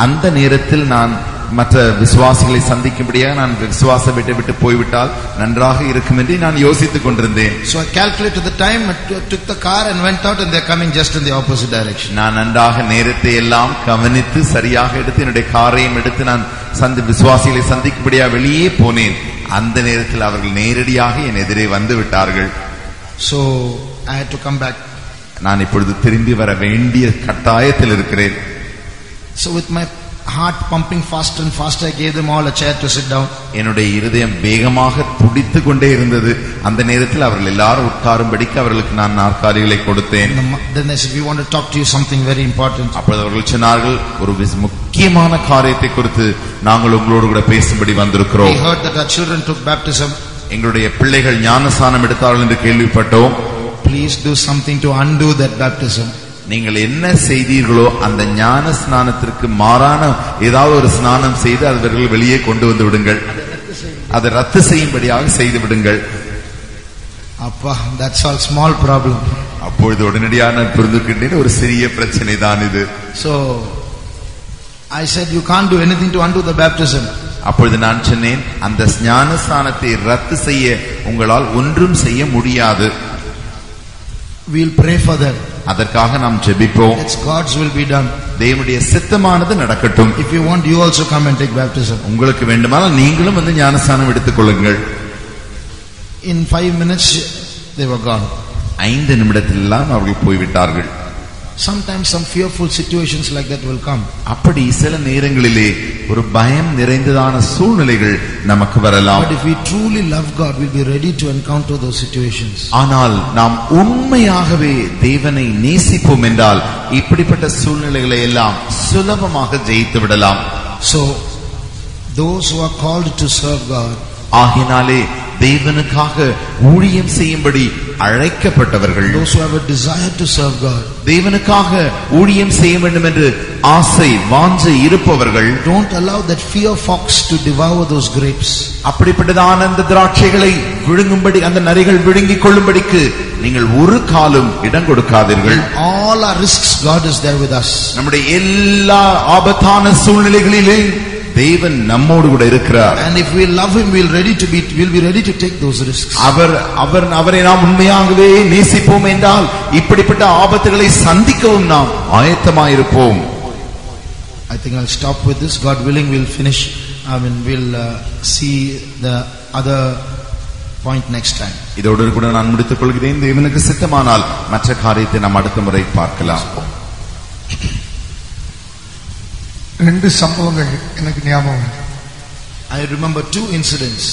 Speaker 1: அந்த நேரத்தில் நான் மற்ற விசுவாசிகளை சந்திக்கும்படியாக நான் விசுவாச வீட்டை விட்டு போய்விட்டால் நன்றாக இருக்கும் என்று நான் யோசித்துக் கொண்டிருந்தேன்.
Speaker 2: So I calculated the time, took the car and went out, and they're coming just in the opposite direction.
Speaker 1: நான் நன்றாக நேரத்தை எல்லாம் கவனித்து சரியாக எடுத்து என்னுடைய காரையும் எடுத்து நான் விசுவாசிகளை சந்திக்கும்படியாக வெளியே போனேன். அந்த நேரத்தில் அவர்கள் நேரடியாக என் எதிரே வந்து விட்டார்கள்.
Speaker 2: So I had to come back.
Speaker 1: நான் இப்பொழுது திரும்பி வர வேண்டிய கட்டாயத்தில் இருக்கிறேன்.
Speaker 2: So with my heart pumping faster and faster, I gave them all a chair to sit down.
Speaker 1: என்னுடைய இருதயம் வேகமாக துடித்துக் கொண்டே இருந்தது. அந்த நேரத்தில் அவர்கள் எல்லாரும் உட்காரும்படிக்கு அவர்களுக்கு நான் நாற்காலிகளை கொடுத்தேன்.
Speaker 2: Then they said, we want to talk to you something very important.
Speaker 1: அப்பொழுது அவர்கள் சொன்னார்கள், ஒரு முக்கியமான காரியத்தை குறித்து நாங்கள் உங்களோடு கூட பேசும்படி வந்திருக்கிறோம்.
Speaker 2: We heard that our children took baptism.
Speaker 1: எங்களுடைய பிள்ளைகள் ஞானஸ்நானம் எடுத்தார்கள் என்று கேள்விப்பட்டோம்.
Speaker 2: Please do something to undo that baptism.
Speaker 1: நீங்கள் என்ன செய்தீர்களோ அந்த ஞான ஸ்நானத்திற்கு மாறான ஏதாவது ஒரு ஸ்நானம் செய்து அவர்கள் வெளியே கொண்டு வந்து விடுங்கள், அதை ரத்து செய்யும்படியாக செய்து விடுங்கள்.
Speaker 2: அப்பா, that's all small problem.
Speaker 1: அப்பொழுது உடனடியாக நான் புரிந்துகின்றேன், ஒரு சிறிய பிரச்சனை தான் இது.
Speaker 2: So I said, you can't do anything to undo the baptism.
Speaker 1: அப்பொழுது நான் சொன்னேன், அந்த ஞான ஸ்நானத்தை ரத்து செய்ய உங்களால் ஒன்றும் செய்ய முடியாது.
Speaker 2: We'll pray for them.
Speaker 1: அதற்காக நாம் ஜெபிப்போம்.
Speaker 2: It's God's will be done.
Speaker 1: தேவனுடைய சித்தமானது நடக்கட்டும்.
Speaker 2: If you want, you also come and take baptism.
Speaker 1: உங்களுக்கு வேண்டுமானால் நீங்களும் வந்து ஞானஸ்நானம் எடுத்துக் கொள்ளுங்கள்.
Speaker 2: In 5 minutes they were gone.
Speaker 1: 5 நிமிடத்திலெல்லாம் அவர்கள் போய்விட்டார்கள்.
Speaker 2: Sometimes some fearful situations like that will come.
Speaker 1: அப்படி சில நேரங்களிலே ஒரு பயம் நிறைந்ததான சூழ்நிலைகள் நமக்கு வரலாம்.
Speaker 2: But if we truly love God, we'll be ready to encounter those situations.
Speaker 1: ஆனால் நாம் உண்மையாகவே தேவனை நேசிப்போம் என்றால் இப்படிப்பட்ட சூழ்நிலைகளை எல்லாம் சுலபமாக ஜெயித்து விடலாம்.
Speaker 2: So those who are called to serve God,
Speaker 1: ஆகினாலே தேவனுக்காக ஊழியம் செய்யும்படி அழைக்கப்பட்டவர்கள்,
Speaker 2: those who have a desire to serve God,
Speaker 1: தேவனுக்காக ஊழியம் செய்ய வேண்டும் என்று ஆசை வாஞ்சை இருப்பவர்கள்,
Speaker 2: don't allow that fear fox to devour those grapes.
Speaker 1: அப்படிப்பட்டதான அந்த திராட்சைகளை விழுங்கும்படி அந்த நரிகள் விழுங்கிக் கொள்ளும்படிக்கு நீங்கள் ஒரு காலும் இடம் கொடுக்காதீர்கள்.
Speaker 2: All our risks, God is there with us.
Speaker 1: நம்முடைய எல்லா ஆபத்தான சூழ்நிலைகளிலே தேவன் நம்மோடு கூட இருக்கிறார்.
Speaker 2: And if we love him, we'll be ready to take those risks.
Speaker 1: அவரை நாம் உண்மையாகவே நேசிப்போம் என்றால் இப்படிப்பட்ட ஆபத்துகளை சந்திக்கவும் நாம் ஆயத்தமாயிருப்போம்.
Speaker 2: I think I'll stop with this. God willing, we'll finish. We'll see the other point next time.
Speaker 1: இதோடு கூட நான் முடித்துக் கொள்கிறேன். தேவனுக்கு சித்தமானால் மற்ற காரியத்தை நாம் அடுத்த முறை பார்க்கலாம்.
Speaker 4: 2 சம்பவங்கள் எனக்கு ஞாபகம்.
Speaker 2: I remember 2 incidents.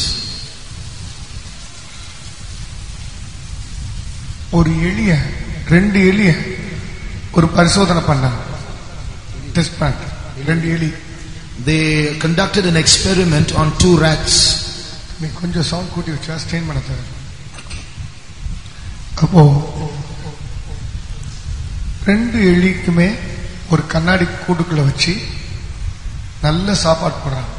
Speaker 4: ஒரு எளிய 2 எலிய ஒரு பரிசோதனை பண்ணாங்க. டெஸ்ட் பண்ண 2 எலி.
Speaker 2: They conducted an experiment on 2 rats.
Speaker 4: நீ கொஞ்சம் சவுண்ட் கூட்டி வச்சா ஸ்ட்ரெயின் பண்ண தர. அப்போ 2 எலிக்குமே ஒரு கண்ணாடி கூட்டுக்குள்ள வச்சு நல்ல சாப்பாடு போடுறாங்க.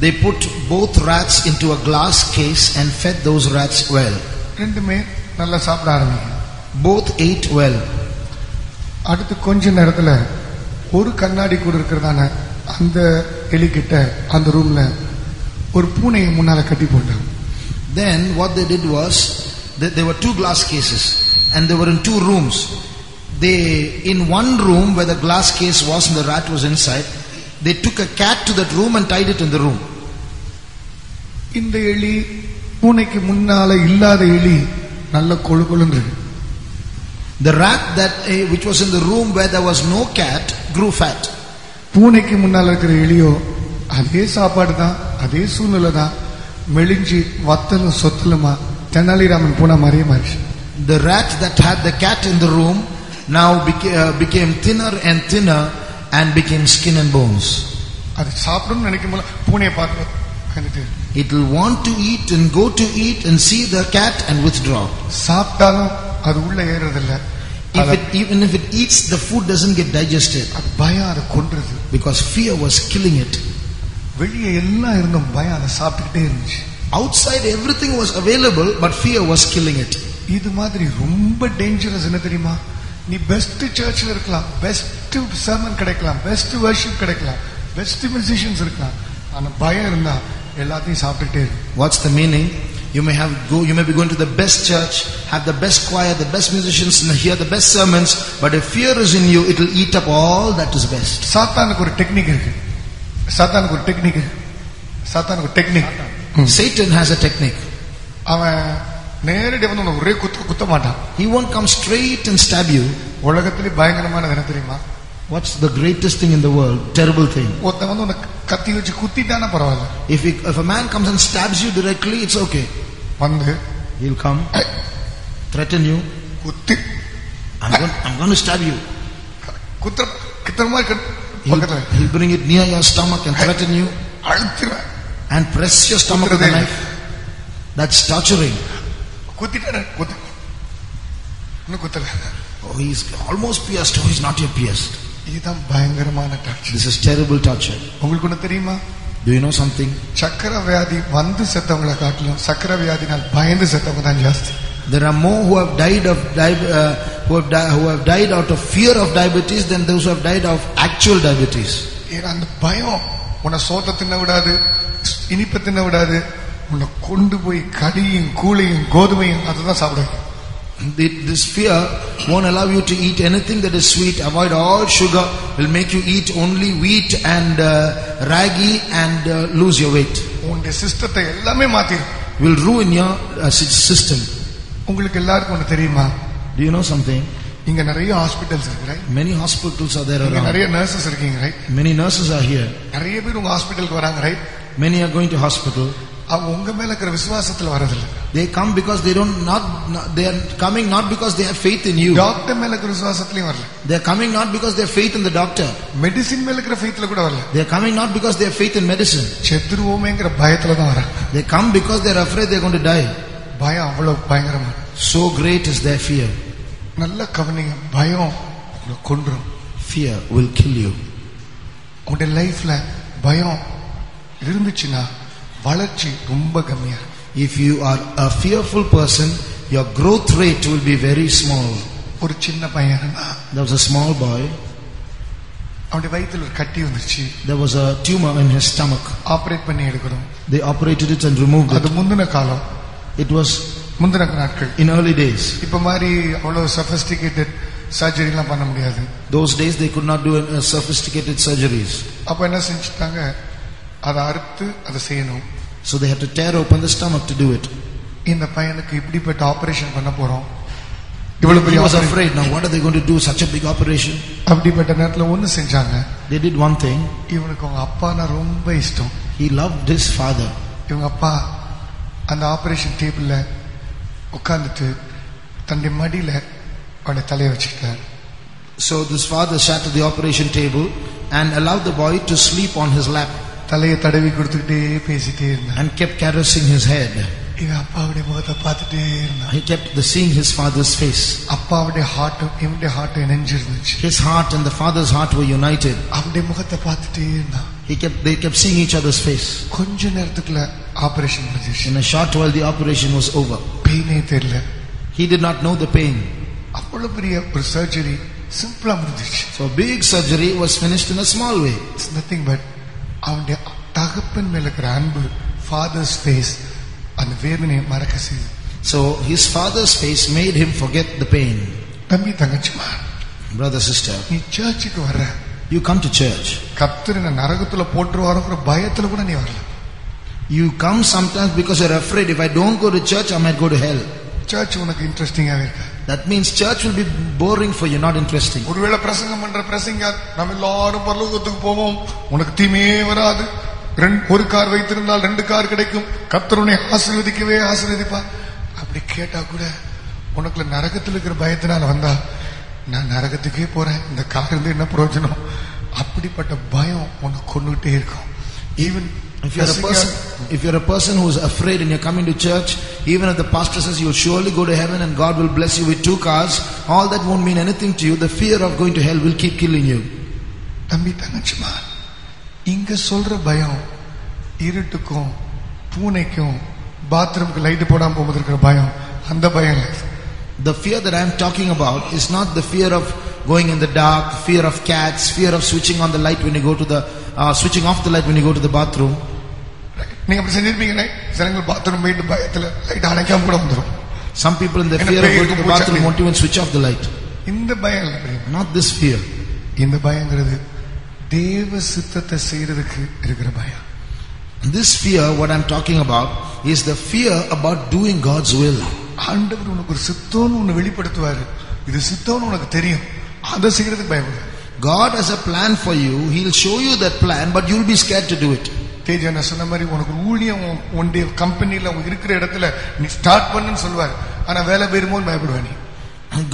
Speaker 2: They put both rats into a glass case and fed those rats well.
Speaker 4: ரெண்டுமே நல்லா சாப்பிட ஆரம்பிக்கும்.
Speaker 2: Both ate well.
Speaker 4: அடுத்து கொஞ்ச நேரத்துல ஒரு கண்ணாடி கூட இருக்கிறதான அந்த எலி கிட்ட அந்த ரூம்ல ஒரு பூனையை முன்னால கட்டி போட்டாங்க.
Speaker 2: Then what they did was there were 2 glass cases and they were in 2 rooms. They in one room where the glass case was and the rat was inside, they took a cat to that room and tied it in the room.
Speaker 4: இந்த எலி பூனைக்கு முன்னால இல்லாத எலி நல்ல கொழுகொழுன்னு இருக்கு.
Speaker 2: The rat that which was in the room where there was no cat grew fat.
Speaker 4: பூனைக்கு முன்னால இருக்கிற எலியோ அதே சாப்பாடு தான், அதே சூழ்நிலை தான், மெலிஞ்சி வத்தலும் சொத்தலுமா தெனாலிராமன் பூனை மாதிரியே மாறிச்சு.
Speaker 2: The rat that had the cat in the room now became thinner and thinner and became skin and bones.
Speaker 4: அது சாப்பிடணும்னு நினைக்கும் போது பூனையை பார்க்க
Speaker 2: it will want to eat and go to eat and see the cat and withdraw.
Speaker 4: சாப்பிட்டாலும் அது உள்ள ஏறதில்லை.
Speaker 2: Even if it eats, the food doesn't get digested.
Speaker 4: அது பயம் அதை கொன்றுது.
Speaker 2: Because fear was killing it.
Speaker 4: வெளியே எல்லாம் இருந்தும் பயம் அதை சாப்பிட்டுக்கிட்டே இருந்துச்சு.
Speaker 2: Outside everything was available but fear was killing it.
Speaker 4: இது மாதிரி ரொம்ப டேஞ்சரஸ் என்ன தெரியுமா? நீ பெஸ்ட் சர்ச்ல இருக்கலாம், பெஸ்ட் சர்மன் கிடைக்கலாம், பெஸ்ட் வர்ஷிப் கிடைக்கலாம், பெஸ்ட் மியூசிஷியன்ஸ் இருக்கலாம், ஆனா பயம் இருந்தா எல்லாத்தையும் சாப்பிட்டுட்டே இருக்கு.
Speaker 2: What's the meaning? You may be going to the best church, have the best choir, the best musicians, and hear the best sermons, but if fear is in you, it will eat up all that is best.
Speaker 4: சாத்தானுக்கு ஒரு technique இருக்கு.
Speaker 2: Satan has a technique.
Speaker 4: அவன் நேரடி வந்து ஒரே குத்த மாட்டான்.
Speaker 2: He won't come straight and stab you.
Speaker 4: உலகத்திலே பயங்கரமானது என்ன தெரியுமா?
Speaker 2: What's the greatest thing in the world? Terrible thing.
Speaker 4: ஒருத்தன் வந்து உன்னை கத்தி வச்சு குத்திட்டானா பரவாயில்ல.
Speaker 2: If a man comes and stabs you directly, it's okay.
Speaker 4: வந்து
Speaker 2: he'll come threaten you.
Speaker 4: குத்தி
Speaker 2: I'm going to stab you.
Speaker 4: கித்தமா பக்கத்துல
Speaker 2: he'll bring it near your stomach and threaten you.
Speaker 4: அழுத்திடுவேன்.
Speaker 2: And press your stomach with a knife. That's torturing.
Speaker 4: குத்திட்டானே குத்து. இன்னும் குத்தல.
Speaker 2: Oh, he's almost pierced. Oh, he's not yet pierced.
Speaker 4: இதுதான் பயங்கரமான torture.
Speaker 2: This is terrible torture.
Speaker 4: உங்களுக்கு ஒண்ணு தெரியுமா?
Speaker 2: Do you know something?
Speaker 4: சக்கரை வியாதி வந்து செத்தவங்களை காட்டிலும் சக்கரை வியாதினால் பயந்து செத்தவங்க தான் ஜாஸ்தி.
Speaker 2: There are more who have died out of fear of diabetes than those who have died of actual diabetes.
Speaker 4: அந்த பயம் உன்னை சோத்த தின்ன விடாது, இனிப்பை தின்ன விடாது, உன்னை கொண்டு போய் கடியும் கூழையும் கோதுமையும் அதுதான் சாப்பிடுங்க.
Speaker 2: This fear won't allow you to eat anything that is sweet. Avoid all sugar. Will make you eat only wheat and ragi and lose your weight.
Speaker 4: உன்னுடைய சிஸ்டத்தை எல்லாமே மாத்திரும்.
Speaker 2: Will ruin your system.
Speaker 4: உங்களுக்கு எல்லாருக்கும் ஒன்று தெரியுமா?
Speaker 2: Do you know something?
Speaker 4: இங்க நிறைய hospitals இருக்கு, right?
Speaker 2: Many hospitals are there around.
Speaker 4: நிறைய நர்சஸ் இருக்கீங்க, right?
Speaker 2: Many nurses are here.
Speaker 4: நிறைய பேர் உங்க ஹாஸ்பிடலுக்கு வராங்க, right?
Speaker 2: Many are going to hospital.
Speaker 4: அவங்க உங்க மேல இருக்கிற விசுவாசத்துல வரதில்லை.
Speaker 2: They come because they are coming not because they have faith in you.
Speaker 4: Doctor மேல இருக்கிற விசுவாசத்துலயும் வரல.
Speaker 2: They are coming not because they have faith in the doctor.
Speaker 4: Medicine மேல இருக்கிற ஃபெய்த்ல கூட வரல.
Speaker 2: They are coming not because they have faith in medicine.
Speaker 4: செத்துருவோமேங்கற பயத்துல தான் வராங்க.
Speaker 2: They come because they are afraid they are going to die.
Speaker 4: பயம் அவ்வளவு பயங்கரமா.
Speaker 2: So great is their fear.
Speaker 4: நல்ல கவனிங்க, பயம் உங்களை கொன்றும்.
Speaker 2: Fear will kill you.
Speaker 4: உங்களுடைய லைஃப்ல பயம் இருந்துச்சுன்னா வளர்ச்சி ரொம்ப கம்மியா.
Speaker 2: If you are a fearful person, your growth rate will be very small.
Speaker 4: ஒரு சின்ன பையன்,
Speaker 2: there was a small boy.
Speaker 4: அவனுடைய வயித்துல ஒரு கட்டி வந்துருச்சு.
Speaker 2: There was a tumor in his stomach.
Speaker 4: Operate பண்ணி எடுக்கணும்.
Speaker 2: They operated it and removed it.
Speaker 4: அது முந்தின காலம்.
Speaker 2: It was
Speaker 4: முந்தின நாட்கள்.
Speaker 2: In early days.
Speaker 4: இப்ப மாதிரி அவ்வளவு sophisticated surgery எல்லாம் பண்ண முடியாது.
Speaker 2: Those days they could not do sophisticated surgeries.
Speaker 4: அப்ப என்ன செஞ்சிட்டாங்க? அதை அறுத்து அதை செய்யணும்.
Speaker 2: So they had to tear open the stomach to do it.
Speaker 4: இந்த பையனுக்கு இப்படிப்பட்ட ஆபரேஷன் பண்ண போறோம்.
Speaker 2: He was afraid. Now what are they going to do? Such a big operation.
Speaker 4: அப்படிப்பட்ட நேரத்துல ஒன்னு செஞ்சாங்க.
Speaker 2: They did one thing.
Speaker 4: இவனுக்கு அவங்க அப்பானா ரொம்ப இஷ்டம்.
Speaker 2: He loved his father.
Speaker 4: இவங்க அப்பா அந்த ஆபரேஷன் டேபிள்ல உட்கார்ந்துட்டு தன்னுடைய மடியில அவனுடைய தலையை வச்சுக்கிட்டார்.
Speaker 2: So this father sat at the operation table and allowed the boy to sleep on his lap
Speaker 4: தலையை தடவி கொடுத்துக்கிட்டே பேசிட்டே இருந்தான்.
Speaker 2: and kept caressing his head.
Speaker 4: இவன் அப்பாவுடைய முகத்தை பார்த்துட்டே இருந்தான்.
Speaker 2: He kept seeing his father's face.
Speaker 4: அப்பாவுடைய ஹார்ட்டும் இவனுடைய ஹார்ட்டும் இணைஞ்சிருந்துச்சு.
Speaker 2: His heart and the father's heart were united.
Speaker 4: அவனுடைய முகத்தை பார்த்துட்டே இருந்தான்.
Speaker 2: They kept seeing each other's face.
Speaker 4: கொஞ்ச நேரத்துக்குள்ள ஆபரேஷன் முடிஞ்சிருச்சு.
Speaker 2: In a short while the operation was over.
Speaker 4: பெயினே தெரியல.
Speaker 2: He did not know the pain.
Speaker 4: அவ்வளவு பெரிய ஒரு சர்ஜரி சிம்பிளா முடிஞ்சிருச்சு.
Speaker 2: So big surgery was finished in a small way.
Speaker 4: It's nothing but அவனுடைய தகப்பன் மேல இருக்கிற அன்பு, father's face, அந்த வேதனையை மறக்க செய்து.
Speaker 2: So his father's face made him forget the pain.
Speaker 4: தம்பி தங்கச்சிமா,
Speaker 2: brother sister,
Speaker 4: நீ சர்ச்சுக்கு வர்ற,
Speaker 2: you come to church.
Speaker 4: கர்த்தர் என்ன நரகத்துல போட்டுருவாரோங்கிற பயத்துல கூட நீ வரல.
Speaker 2: You come sometimes because you're afraid if I don't go to church I might go to hell.
Speaker 4: Church உனக்கு இன்ட்ரெஸ்டிங்காவே இருக்கு.
Speaker 2: That means church will be boring for you, not interesting.
Speaker 4: ஒருவேளை பிரசங்கம் பண்ற பிரசங்கர் நம்ம எல்லாரும் பரலோகத்துக்கு போவோம், உனக்கு தீமையே வராது, ஒரு கார் வைத்திருந்தால் 2 கார் கிடைக்கும், கர்த்தர் உன்னை ஆசீர்வதிக்கவே ஆசீர்வதிப்பார், அப்படி கேட்டா கூட உனக்குள்ள நரகத்தில் இருக்கிற பயத்தினால வந்தா நான் நரகத்துக்கே போறேன், இந்த கார் இருந்து என்ன பிரயோஜனம், அப்படிப்பட்ட பயம் உனக்கு கொண்டுகிட்டே இருக்கும். Even
Speaker 2: if you're a person who is afraid and you're coming to church, even if the pastor says you'll surely go to heaven and God will bless you with 2 cars, all that won't mean anything to you. The fear of going to hell will keep killing you.
Speaker 4: தம்பி தங்கச்சிமா, இங்க சொல்ற பயம் இருட்டுக்கும் பூனைக்கும் பாத்ரூமுக்கு light போடாம போகும்போது இருக்கிற பயம், அந்த பயம் இல்லை.
Speaker 2: The fear that I am talking about is not the fear of going in the dark, fear of cats, fear of switching on the light when you go to the switching off the light when you go to the bathroom.
Speaker 4: நீங்க அப்படி செஞ்சிருப்பீங்களே, சிலங்கள் bathroom போயிட்டு பயத்துல light அணைக்காம கூட வந்துரும்.
Speaker 2: Some people in the fear of going to the bathroom won't even switch off the light.
Speaker 4: இந்த பயம் இல்ல,
Speaker 2: not this fear.
Speaker 4: இந்த பயங்கிறது தேவ சித்தத்தை செய்யறதுக்கு இருக்கிற பயம்.
Speaker 2: This fear, what I'm talking about, is the fear about doing God's will.
Speaker 4: ஆண்டவர் உனக்கு ஒரு சித்தம்னு ஒன்னு வெளிப்படுத்துவாரு, இது சித்தம்னு உனக்கு தெரியும், அதை செய்யறதுக்கு பயப்படு.
Speaker 2: God has a plan for you, He'll show you that plan, but you'll be scared to do it.
Speaker 4: Teja நான் சொன்ன மாதிரி உனக்கு ஊழியம் உன்னுடைய கம்பெனில இருக்கிற இடத்துல நீ ஸ்டார்ட் பண்ணுன்னு சொல்வார், ஆனா வேலை பெறும்போது பயப்படுவ நீ.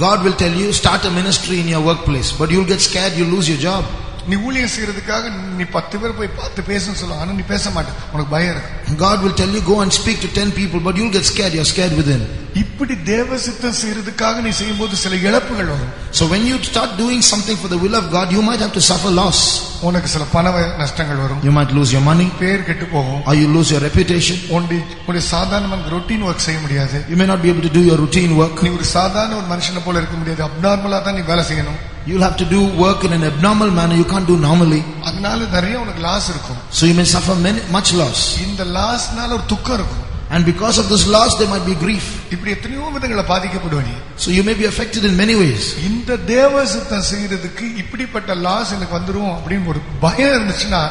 Speaker 2: God will tell you start a ministry in your workplace, but you'll get scared, you'll lose your job.
Speaker 4: நீ ஊழியம் செய்யறதுக்காக நீ 10 பேர் போய் பார்த்து பேசணும்னு சொல்லுவாங்க, ஆனா நீ பேச மாட்ட, உனக்கு பயம் இருக்கு.
Speaker 2: God will tell you go and speak to 10 people, but you'll get scared, you're scared within.
Speaker 4: இப்படி தேவ சித்தம் செய்யறதுக்காக நீ செய்யும்போது சில இழப்புகள் வரும்.
Speaker 2: So when you start doing something for the will of God, you might have to suffer loss.
Speaker 4: உனக்கு சில பண நஷ்டங்கள் வரும்.
Speaker 2: You might lose your money,
Speaker 4: பேர் கெட்டு போகும்,
Speaker 2: or you lose your reputation.
Speaker 4: உன்னுடைய சாதாரணமான ரொட்டீன் ஒர்க் செய்ய முடியாது.
Speaker 2: You may not be able to do your routine work.
Speaker 4: நீ ஒரு சாதாரண ஒரு மனுஷனை போல இருக்க முடியாது, அப்நார்மலா தான் நீ வேலை செய்யணும்.
Speaker 2: You'll have to do work in an abnormal manner, you can't do normally.
Speaker 4: அதனால நிறைய உனக்கு லாஸ் இருக்கும்.
Speaker 2: So you may suffer much loss.
Speaker 4: இந்த லாஸ்னால ஒரு துக்கம் இருக்கும்.
Speaker 2: And because of this loss there might be grief.
Speaker 4: இப்படி எத்தனையோ விதங்கள பாதிக்கப்படுவ நீ.
Speaker 2: So you may be affected in many ways.
Speaker 4: இந்த தேவ சித்தம் செய்யறதுக்கு இப்படிப்பட்ட லாஸ் எனக்கு வந்துரும் அப்படின்னு ஒரு பயம் இருந்துச்சுன்னா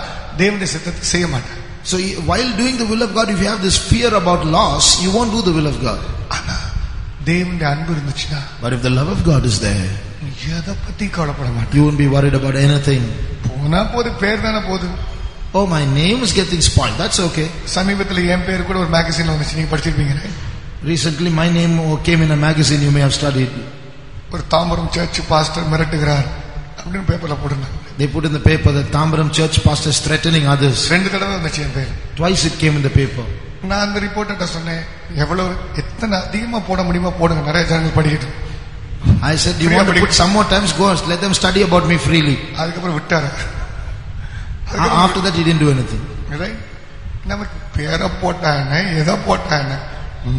Speaker 4: தேவனுடைய சித்தத்தை செய்ய மாட்டேன்.
Speaker 2: So while doing the will of God, if you have this fear about loss, you won't do the will of God.
Speaker 4: ஆனா தேவனுடைய அன்பு இருந்துச்சுன்னா,
Speaker 2: but if the love of God is there,
Speaker 4: நீ எதை பத்தி கவலைப்பட மாட்டே.
Speaker 2: you won't be worried about anything.
Speaker 4: போனா போது, பேர் தானே போது.
Speaker 2: Oh, my name is getting spoiled, that's okay.
Speaker 4: சமீபத்துல என் பேர் கூட ஒரு மேகசின்ல வந்துச்சு, நீங்க படிச்சிருப்பீங்க.
Speaker 2: Recently my name came in a magazine, you may have studied.
Speaker 4: ஒரு தாம்பரம் சர்ச் பாஸ்டர் மிரட்டுகிறார் அப்படின்னு பேப்பர்ல போட்டுருந்தாங்க.
Speaker 2: They put in the paper that Tambaram church pastor is threatening others.
Speaker 4: 2 தடவை வந்துச்சு என் பேர்.
Speaker 2: Twice it came in the paper.
Speaker 4: நான் அந்த ரிப்போர்ட்டர்ட்ட சொன்னேன், எவ்வளவு எத்தனை அதிகமா போட முடியுமா போடுங்க, நிறைய ஜனங்கள் படிக்கட்டும்.
Speaker 2: I said, you want to put some more times, go and let them study about me freely.
Speaker 4: அதுக்கப்புறம் விட்டாரு.
Speaker 2: After that he didn't do anything.
Speaker 4: நமக்கு பேரை போட்டானே எதை போட்டானே,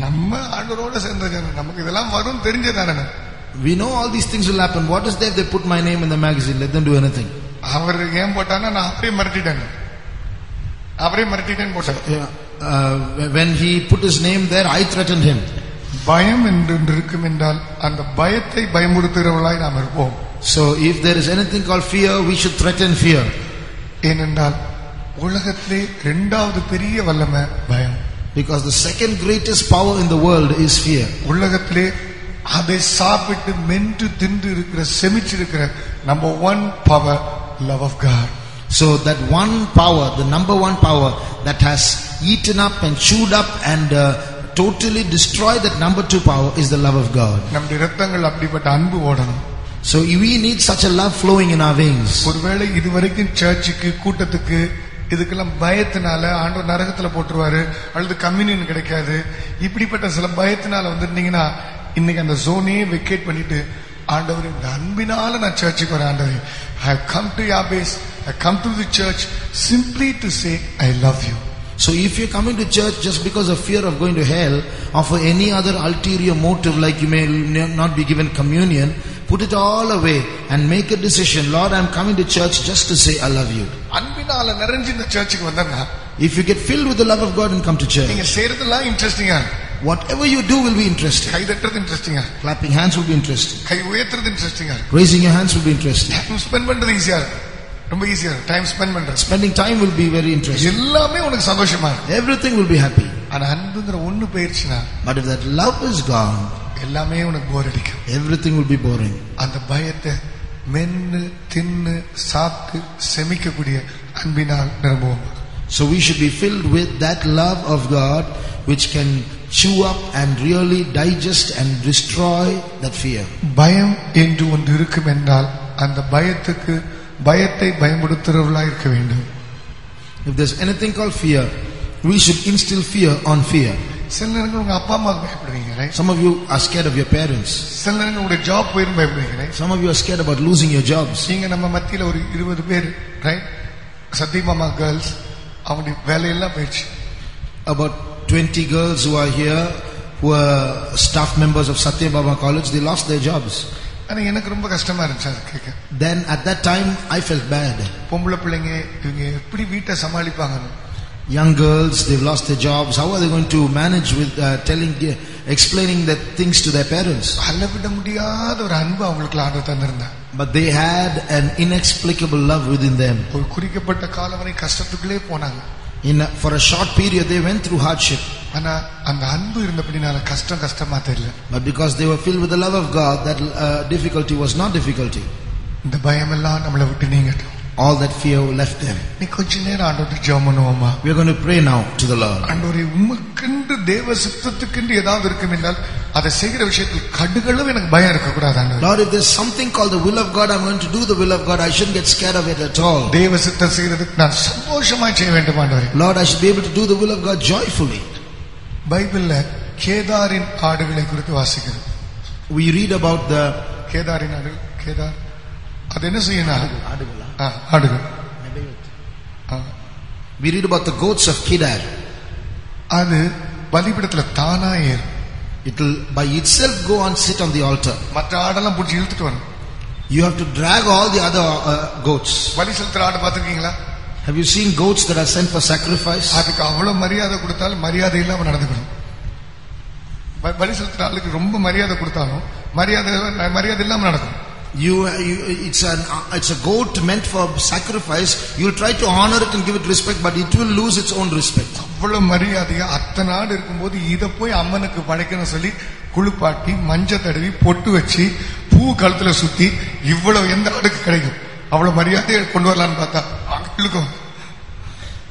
Speaker 4: நம்ம ஆண்டவரோட சேர்ந்த ஜனம், நமக்கு இதெல்லாம் வரும் தெரிஞ்சதானே.
Speaker 2: We know all these things will happen. What is there if they put my name in the magazine? Let them do anything.
Speaker 4: அவர் ஏன் போட்டானா, நான் அப்படியே மிரட்டிட்டேன் போட்டேன்.
Speaker 2: When he put his name there, I threatened him.
Speaker 4: பயம் என்று இருக்கும் என்றால் அந்த பயத்தை பயமுறுத்துகிறவர்களாய் நாம் இருப்போம்.
Speaker 2: So if there is anything called fear, we should threaten fear.
Speaker 4: ஏனென்றால் உலகத்திலே இரண்டாவது பெரிய வல்லமை பயம்.
Speaker 2: Because the second greatest power in the world is fear.
Speaker 4: உலகத்திலே அதை சாப்பிட்டு மென்று தின்று இருக்கிற செமிச்சிருக்கிற number 1 power, love of God.
Speaker 2: So that one power, the number 1 power that has eaten up and chewed up and totally destroy that number 2 power is the love of God.
Speaker 4: நம்முடைய இரத்தங்கள் அப்படிப்பட்ட அன்பு ஓடணும்.
Speaker 2: So we need such a love flowing in our veins.
Speaker 4: ஒருவேளை இதுவரைக்கும் சர்ச்சுக்கு கூட்டத்துக்கு இதுக்கெல்லாம் பயத்தினால ஆண்டவர் நரகத்துல போட்டுருவாரு அல்லது கம்யூனியன் கிடைக்காது இப்படிப்பட்ட சில பயத்தினால வந்துட்டீங்கன்னா இன்னைக்கு அந்த ஜோனையே வெக்கேட் பண்ணிட்டு ஆண்டவர் இந்த அன்பினால நான் சர்ச்சுக்கு வரேன் ஆண்டவர், I have come to your base, I come to the church simply to say I love you.
Speaker 2: So if you're coming to church just because of fear of going to hell or for any other ulterior motive like you may not be given communion, put it all away and make a decision. Lord, I'm coming to church just to say I love you.
Speaker 4: அன்பினால நிறைஞ்சு இந்த சர்ச்சுக்கு வந்தா
Speaker 2: if you get filled with the love of God and come to church,
Speaker 4: நீங்க செய்யறதெல்லாம் இன்ட்ரெஸ்டிங்கா,
Speaker 2: whatever you do will be interesting.
Speaker 4: கை தட்டுறது இன்ட்ரெஸ்டிங்கா,
Speaker 2: clapping hands will be interesting,
Speaker 4: கை உயர்த்துறது இன்ட்ரெஸ்டிங்கா,
Speaker 2: raising your hands will be interesting,
Speaker 4: time spend பண்றது ஈஸியா, ரொம்ப ஈஸியா டைம் ஸ்பெண்ட் பண்றது,
Speaker 2: spending time will be very interesting,
Speaker 4: எல்லாமே உனக்கு சந்தோஷமா இருக்கு,
Speaker 2: everything will be happy.
Speaker 4: ஆனா அன்புங்கிற ஒண்ணு போயிடுச்சுனா,
Speaker 2: but if that love is gone,
Speaker 4: எல்லாமே உனக்கு போர் அடிக்கும்,
Speaker 2: everything will be boring.
Speaker 4: அந்த பயத்தை மென்னு தின்னு சாப்பிட்டு செமிக்கக்கூடிய அன்பினால் நிரம்புவோம்.
Speaker 2: So we should be filled with that love of God which can chew up and really digest and destroy that fear.
Speaker 4: பயம் என்று ஒன்று இருக்கும் என்றால் அந்த பயத்தை பயமுறுத்துறவர்களாக இருக்க வேண்டும்.
Speaker 2: If there's anything called fear, we should instill fear on fear.
Speaker 4: சில நேரங்கள் உங்க அப்பா அம்மாவுக்கு பயப்படுவீங்க, right?
Speaker 2: Some of you are scared of your parents.
Speaker 4: சில நேரங்கள் உங்க ஜாப் போயிரும் பயப்படுவீங்க, right?
Speaker 2: Some of you are scared about losing your jobs.
Speaker 4: நீங்க நம்ம மத்தியில ஒரு 20 பேர், right? சத்தியமாமா கேர்ள்ஸ் அவங்க வேலையெல்லாம் போயிடுச்சு.
Speaker 2: About 20 girls who are here who are staff members of Satyabama College, they lost their jobs.
Speaker 4: ஆனா எனக்கு ரொம்ப கஷ்டமா இருந்துச்சு அது கேட்க.
Speaker 2: Then at that time I felt bad.
Speaker 4: பொம்பளை பிள்ளைங்க இவங்க எப்படி வீட்டை சமாளிப்பாங்க?
Speaker 2: Young girls, they've lost their jobs. How are they going to manage with explaining that things to their parents?
Speaker 4: அளவிட முடியாத ஒரு அன்பு அவங்களுக்கு ஆண்டவர் தந்திருந்தார்.
Speaker 2: But they had an inexplicable love within them.
Speaker 4: ஒரு குறிக்கப்பட்ட காலம் வரை கஷ்டத்துக்குள்ளே போனாங்க.
Speaker 2: For a short period they went through hardship.
Speaker 4: ஆனா அந்த அன்பு இருந்தபடினால கஷ்டமா தெரியல.
Speaker 2: But because they were filled with the love of God, that difficulty was not difficulty.
Speaker 4: இந்த பயம் எல்லாம் நம்மளை விட்டு நீங்கட்டும்.
Speaker 2: All that fear left them.
Speaker 4: நீ கொஞ்ச நேரம் ஆண்டவர்ட்ட ஜெபம் பண்ணுவோமா?
Speaker 2: We are going to pray now to the Lord.
Speaker 4: ஆண்டவரே, உமக்கென்று தேவ சித்தத்துக்கென்று ஏதாவது இருக்கும் என்றால் அதை செய்கிற விஷயத்தில் கடுகளவு எனக்கு பயம் இருக்க கூடாது ஆண்டவரே.
Speaker 2: Lord, if there's something called the will of God, I'm going to do the will of God. I shouldn't get scared of it at all.
Speaker 4: தேவ சித்தம் செய்யறதுக்கு நான் சந்தோஷமா செய்ய வேண்டும் ஆண்டவரே.
Speaker 2: Lord, I should be able to do the will of God joyfully.
Speaker 4: பைபிள்ல கேதாரின் ஆடுகளை குறித்து வாசிக்கிறோம்.
Speaker 2: We read about the
Speaker 4: கேதாரின் ஆடு. கேதார் அது என்ன செய்யணும்? ஆடுகள்.
Speaker 2: We read about the goats of Kedar.
Speaker 4: அது பலிபீடத்துல தானா ஏறும்.
Speaker 2: It will by itself go and sit on the altar.
Speaker 4: மற்ற ஆடெல்லாம் பிடிச்சி இழுத்துட்டு வரும்.
Speaker 2: You have to drag all the other goats.
Speaker 4: பலி செலுத்துற ஆடு பாத்துருக்கீங்களா?
Speaker 2: Have you seen goats that are sent for sacrifice?
Speaker 4: அதுக்கு அவ்வளவு மரியாதை கொடுத்தாலும் மரியாதை இல்லாம நடந்துக்கணும். பலி செலுத்துற ஆளுக்கு ரொம்ப மரியாதை கொடுத்தாலும் மரியாதை இல்லாம நடக்கும்.
Speaker 2: It's a goat meant for sacrifice. You'll try to honor it and give it respect, but it will lose its own respect.
Speaker 4: அவ்வளவு மரியாதையா அத்தனை ஆடு இருக்கும்போது இதை போய் அம்மனுக்கு படைக்கணும் சொல்லி குளிப்பாட்டி மஞ்சள் தடவி பொட்டு வச்சு பூ கழுத்துல சுத்தி இவ்வளவு எந்த ஆடுக்கு கிடைக்கும்? அவ்வளவு மரியாதையை கொண்டு வரலான்னு பார்த்தா அங்களுக்கும்.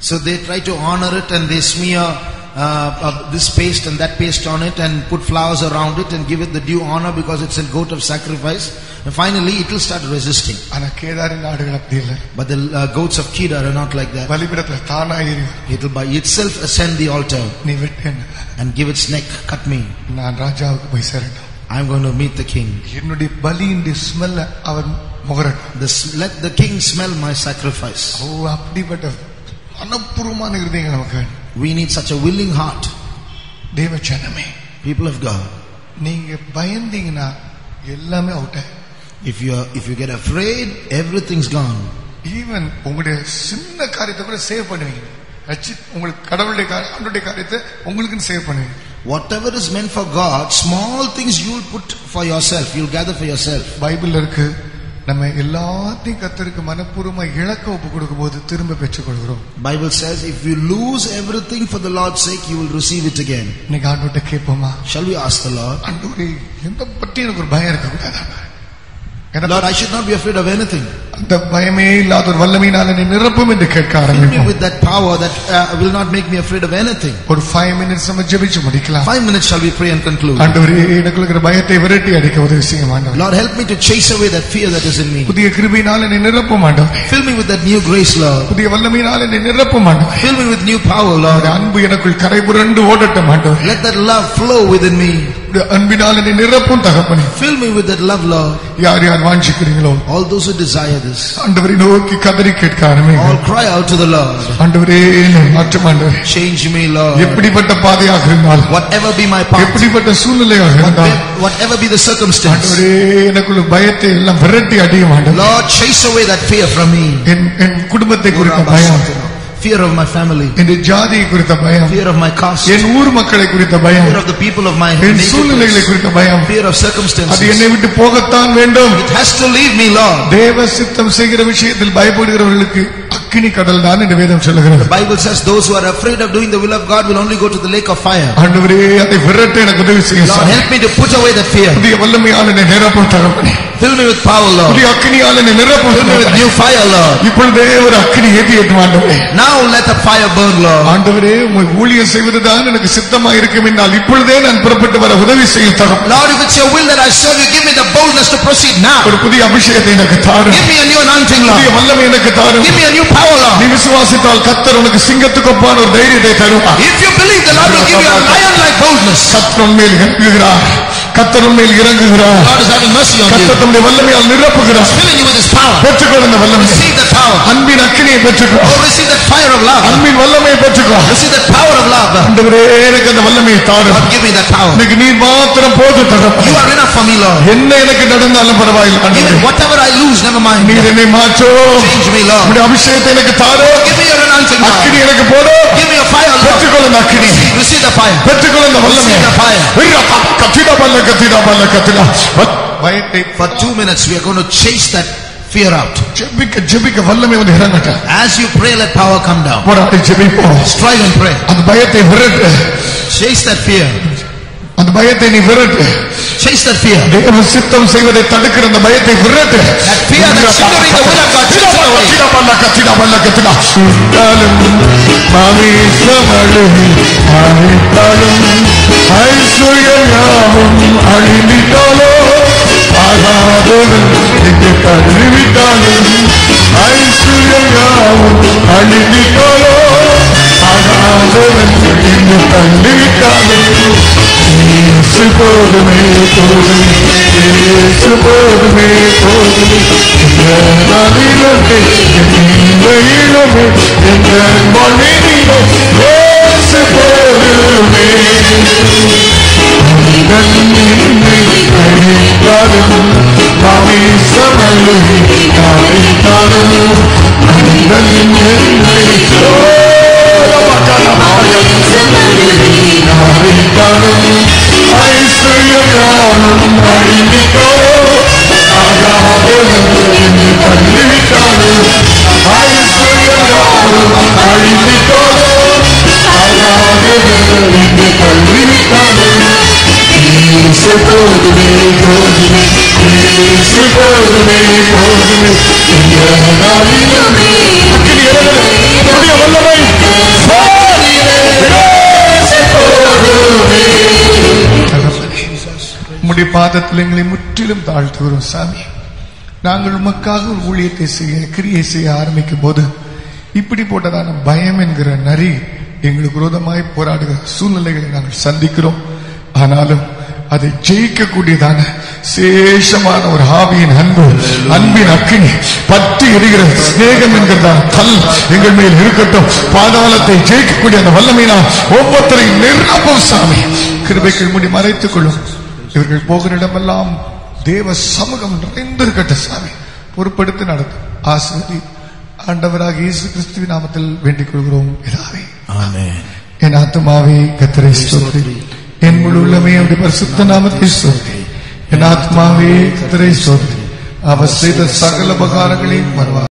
Speaker 2: So they try to honor it and they smear this paste and that paste on it and put flowers around it and give it the due honor because it's a goat of sacrifice. And finally it will start resisting.
Speaker 4: ஆனா கேதாரின் ஆடுகள் அப்படி இல்ல.
Speaker 2: But the goats of Kedar are not like that.
Speaker 4: பலிபீடத்துல தானா ஏறி
Speaker 2: it will by itself ascend the altar.
Speaker 4: நீ வெட்டு
Speaker 2: and give its neck, cut me.
Speaker 4: நான் ராஜாவுக்கு போய் சேரணும்.
Speaker 2: I am going to meet the king.
Speaker 4: என்னுடைய பலியின் ஸ்மெல்ல அவர் முகரட்டும்.
Speaker 2: Let the king smell my sacrifice.
Speaker 4: ஓ, அப்படிப்பட்ட மனப்பூர்வமான இருதயம் நமக்கு.
Speaker 2: We need such a willing heart.
Speaker 4: தேவ ஜனமே,
Speaker 2: people of God,
Speaker 4: நீங்க பயந்தீங்கன்னா எல்லாமே out.
Speaker 2: If you get afraid, everything's gone.
Speaker 4: Even உங்களுடைய சின்ன காரியத்தை கூட சேவ் பண்ணுவீங்க. உங்களுக்கு கடவுளுடைய காரியத்தை உங்களுக்கு சேவ் பண்ணுவீங்க.
Speaker 2: Whatever is meant for God, small things you'll put for yourself, you'll gather for yourself.
Speaker 4: பைபிள்ல இருக்கு, நம்ம எல்லாத்தையும் கர்த்தருக்கு மனப்பூர்வமா இழக்க ஒப்பு கொடுக்கும்போது திரும்ப பெற்றுக் கொள்கிறோம்.
Speaker 2: Bible says if you lose everything for the Lord's sake, you will receive it again.
Speaker 4: இன்னைக்கு ஆண்டவர்ட்ட கேட்போமா?
Speaker 2: Shall we ask the Lord?
Speaker 4: ஆண்டவரே, எந்த பத்தி எனக்கு ஒரு பயம் இருக்க கூடாது.
Speaker 2: Lord, I should not be afraid of anything.
Speaker 4: அந்த பயமே இல்லாத ஒரு வல்லமையினால் என்னை நிரப்பும் என்று கேட்க
Speaker 2: Fill me
Speaker 4: ஆரம்பிப்போம்.
Speaker 2: with that power that will not make me afraid of anything.
Speaker 4: ஒரு 5 minutes நம்ம ஜெபிச்சு முடிக்கலாம்.
Speaker 2: 5 minutes shall we pray and conclude.
Speaker 4: ஆண்டவரே எனக்குள்ள இருக்கிற பயத்தை விரட்டி அடிக்க உதவி செய்யும் ஆண்டவரே.
Speaker 2: Lord, help me to chase away that fear that is in me.
Speaker 4: புதிய கிருபையினால் என்னை நிரப்பும் ஆண்டவரே.
Speaker 2: Fill me with that new grace, Lord.
Speaker 4: புதிய வல்லமையினால் என்னை நிரப்பும் ஆண்டவரே.
Speaker 2: Fill me with new power, Lord.
Speaker 4: அன்பு எனக்குள் கரை புரண்டு ஓடட்டும் ஆண்டவரே.
Speaker 2: Let that love flow within me.
Speaker 4: அன்பினால் என்னை நிரப்பும் தகப்பனே.
Speaker 2: Fill me with that love, Lord.
Speaker 4: யார் யார் வாஞ்சிக்கிறீங்களோ
Speaker 2: All those who desire this,
Speaker 4: ஆண்டவரை நோக்கி கதறி கேட்க ஆரம்பிங்க.
Speaker 2: all cry out to the Lord.
Speaker 4: ஆண்டவரே என்னை மாற்றும் ஆண்டவரே.
Speaker 2: Change me, Lord.
Speaker 4: எப்படிப்பட்ட பாதையாக இருந்தாலும்
Speaker 2: Whatever be my path,
Speaker 4: எப்படிப்பட்ட சூழ்நிலையாக இருந்தாலும்
Speaker 2: whatever be the circumstance,
Speaker 4: ஆண்டவரே எனக்குள்ள பயத்தை எல்லாம் விரட்டி அடியும் ஆண்டவரே.
Speaker 2: Lord, chase away that fear from me.
Speaker 4: என் குடும்பத்தை குறித்த பயம்,
Speaker 2: Fear of my family,
Speaker 4: என் ஜாதியை குறித்த பயம்,
Speaker 2: fear of my caste,
Speaker 4: என் ஊர் மக்களை குறித்த பயம்,
Speaker 2: fear of the people of my
Speaker 4: N
Speaker 2: native
Speaker 4: சூழ்நிலைகளை
Speaker 2: place,
Speaker 4: குறித்த பயம்,
Speaker 2: fear of circumstances.
Speaker 4: அது என்னை விட்டு போகத்தான் வேண்டும்.
Speaker 2: It has to leave me, Lord.
Speaker 4: தேவ சித்தம் செய்கிற விஷயத்தில் பயப்படுகிறவர்களுக்கு அக்கினி கடல் தான் என்று வேதம் சொல்லுகிறது.
Speaker 2: The Bible says those who are afraid of doing the will of God will only go to the lake of fire.
Speaker 4: ஆண்டவரே அதை விரட்ட எனக்கு உதவி செய்ய
Speaker 2: Lord, help me to put away that fear.
Speaker 4: புதிய வல்லமையால் என்னை நிரப்பும் தகப்பனே.
Speaker 2: Fill me with power, Lord.
Speaker 4: புதிய அக்கினியால் என்னை நிரப்பும்
Speaker 2: Fill me with new fire, Lord.
Speaker 4: இப்பொழுதே ஒரு அக்கினி ஏற்றியட்டும் ஆண்டவரே.
Speaker 2: Now let the fire burn, Lord.
Speaker 4: ஆண்டவரே உம்மை ஊழியம் செய்வதுதான் எனக்கு சித்தமா இருக்கும் என்றால் இப்பொழுதே நான் புறப்பட்டு வர உதவி செய்யும் தகப்பனே.
Speaker 2: Lord, if it's your will that I serve you, give me the boldness to proceed now.
Speaker 4: ஒரு புதிய அபிஷேகத்தை எனக்கு தாரும்.
Speaker 2: Give me a new anointing, Lord.
Speaker 4: புதிய வல்லமை எனக்கு தாரும்.
Speaker 2: Give me a new power,
Speaker 4: நீ
Speaker 2: Lord.
Speaker 4: விசுவாசித்தால் கர்த்தர் உனக்கு சிங்கத்துக்கு ஒப்பான ஒரு தைரியத்தை தருவார்.
Speaker 2: If you believe, the Lord will give you a lion-like boldness.
Speaker 4: கர்த்தர் உன்மேல் இறங்குகிறார். கர்த்தர் உன்மேல் இறங்குகிறார்.
Speaker 2: God is having mercy on you.
Speaker 4: கர்த்தர் தம்முடைய வல்லமையால் நிரப்புகிறார்.
Speaker 2: Filling you with His power.
Speaker 4: பெற்றுக்கொள் அந்த வல்லமை.
Speaker 2: Receive the power.
Speaker 4: அன்பின் அக்கினியை பெற்றுக்கொள்.
Speaker 2: Oh, receive that fire of love.
Speaker 4: அன்பின் வல்லமையை பெற்றுக்கொள்.
Speaker 2: Receive that power of love.
Speaker 4: ஆண்டவரே எனக்கு அந்த வல்லமையை தாரும்.
Speaker 2: God, give me that power.
Speaker 4: இன்னைக்கு நீர் மாத்திரம் போதும் தகப்பனே.
Speaker 2: You are enough for me, Lord.
Speaker 4: என்ன எனக்கு நடந்தாலும் பரவாயில்லை ஆண்டவரே.
Speaker 2: Even whatever I lose, never mind.
Speaker 4: நீர் என்னை மாற்றும்.
Speaker 2: Change me, Lord.
Speaker 4: உம்முடைய அபிஷேகத்தை எனக்கு தாரும்.
Speaker 2: Give me your anointing,
Speaker 4: அக்கினி
Speaker 2: Lord.
Speaker 4: எனக்கு போடும்.
Speaker 2: Give me a fire, Lord.
Speaker 4: பெற்றுக்கொள் அந்த அக்கினி.
Speaker 2: Receive the fire.
Speaker 4: பெற்றுக்கொள் அந்த வல்லமை.
Speaker 2: Receive the fire.
Speaker 4: பயத்தை
Speaker 2: For 2 minutes, we are going to chase that fear out.
Speaker 4: ஜெபிக்க ஜெபிக்க வல்லமை வந்து இறங்கட்டும்.
Speaker 2: As you pray, let power come down.
Speaker 4: போராடி ஜெபிப்போம்.
Speaker 2: Strive and pray.
Speaker 4: அந்த பயத்தை விரட்டு.
Speaker 2: Chase that fear.
Speaker 4: அந்த பயத்தை நீ விரட்டு.
Speaker 2: Chase that fear.
Speaker 4: தேவ சித்தம் செய்வதை தடுக்கிற அந்த பயத்தை விரட்டு.
Speaker 2: That fear that's hindering the will of God, chase it away.
Speaker 4: உம்முடைய பாதத்தில் எங்களை முற்றிலும் தாழ்த்துகிறோம் சாமி. நாங்கள் உமக்காக ஒரு ஊழியத்தை செய்ய கிரியை செய்ய ஆரம்பிக்கும் போது இப்படி போட்டதான பயம் என்கிற நரி எங்களுக்கு விரோதமாய் போராடுகிற சூழ்நிலைகளை நாங்கள் சந்திக்கிறோம். ஆனாலும் அதை ஜெயிக்கக்கூடியதான சேஷமான ஒரு ஆவியின் அன்பு, அன்பின் அக்கினி, பற்றி எரிகிற சிநேகம் என்கிறதான கல் எங்கள் மேல் இருக்கட்டும். பாதாளத்தை ஜெயிக்கக்கூடிய அந்த வல்லமையினால் ஒவ்வொருத்தரையும் நிரப்பும் சாமி. கிருபைகள் மூடி மறைத்துக் கொள்ளும். இவர்கள் போகிற இடமெல்லாம் தேவ சமூகம் நிறைந்திருக்கட்டும் சாமி. பொறுப்படுத்தி நடத்தும். ஆசீர்வதி. ஆண்டவராக இயேசு கிறிஸ்துவின் நாமத்தில் வேண்டிக் கொள்கிறோம் பிதாவே.
Speaker 2: ஆமென்.
Speaker 4: என் ஆத்துமாவே கர்த்தரை ஸ்தோத்திரி. என் முழு உள்ளமே அவருடைய பரிசுத்த நாமத்தை ஸ்தோத்திரி. என் ஆத்மாவே கர்த்தரை ஸ்தோத்திரி. அவர் செய்த சகல உபகாரங்களையும் மறவாதே.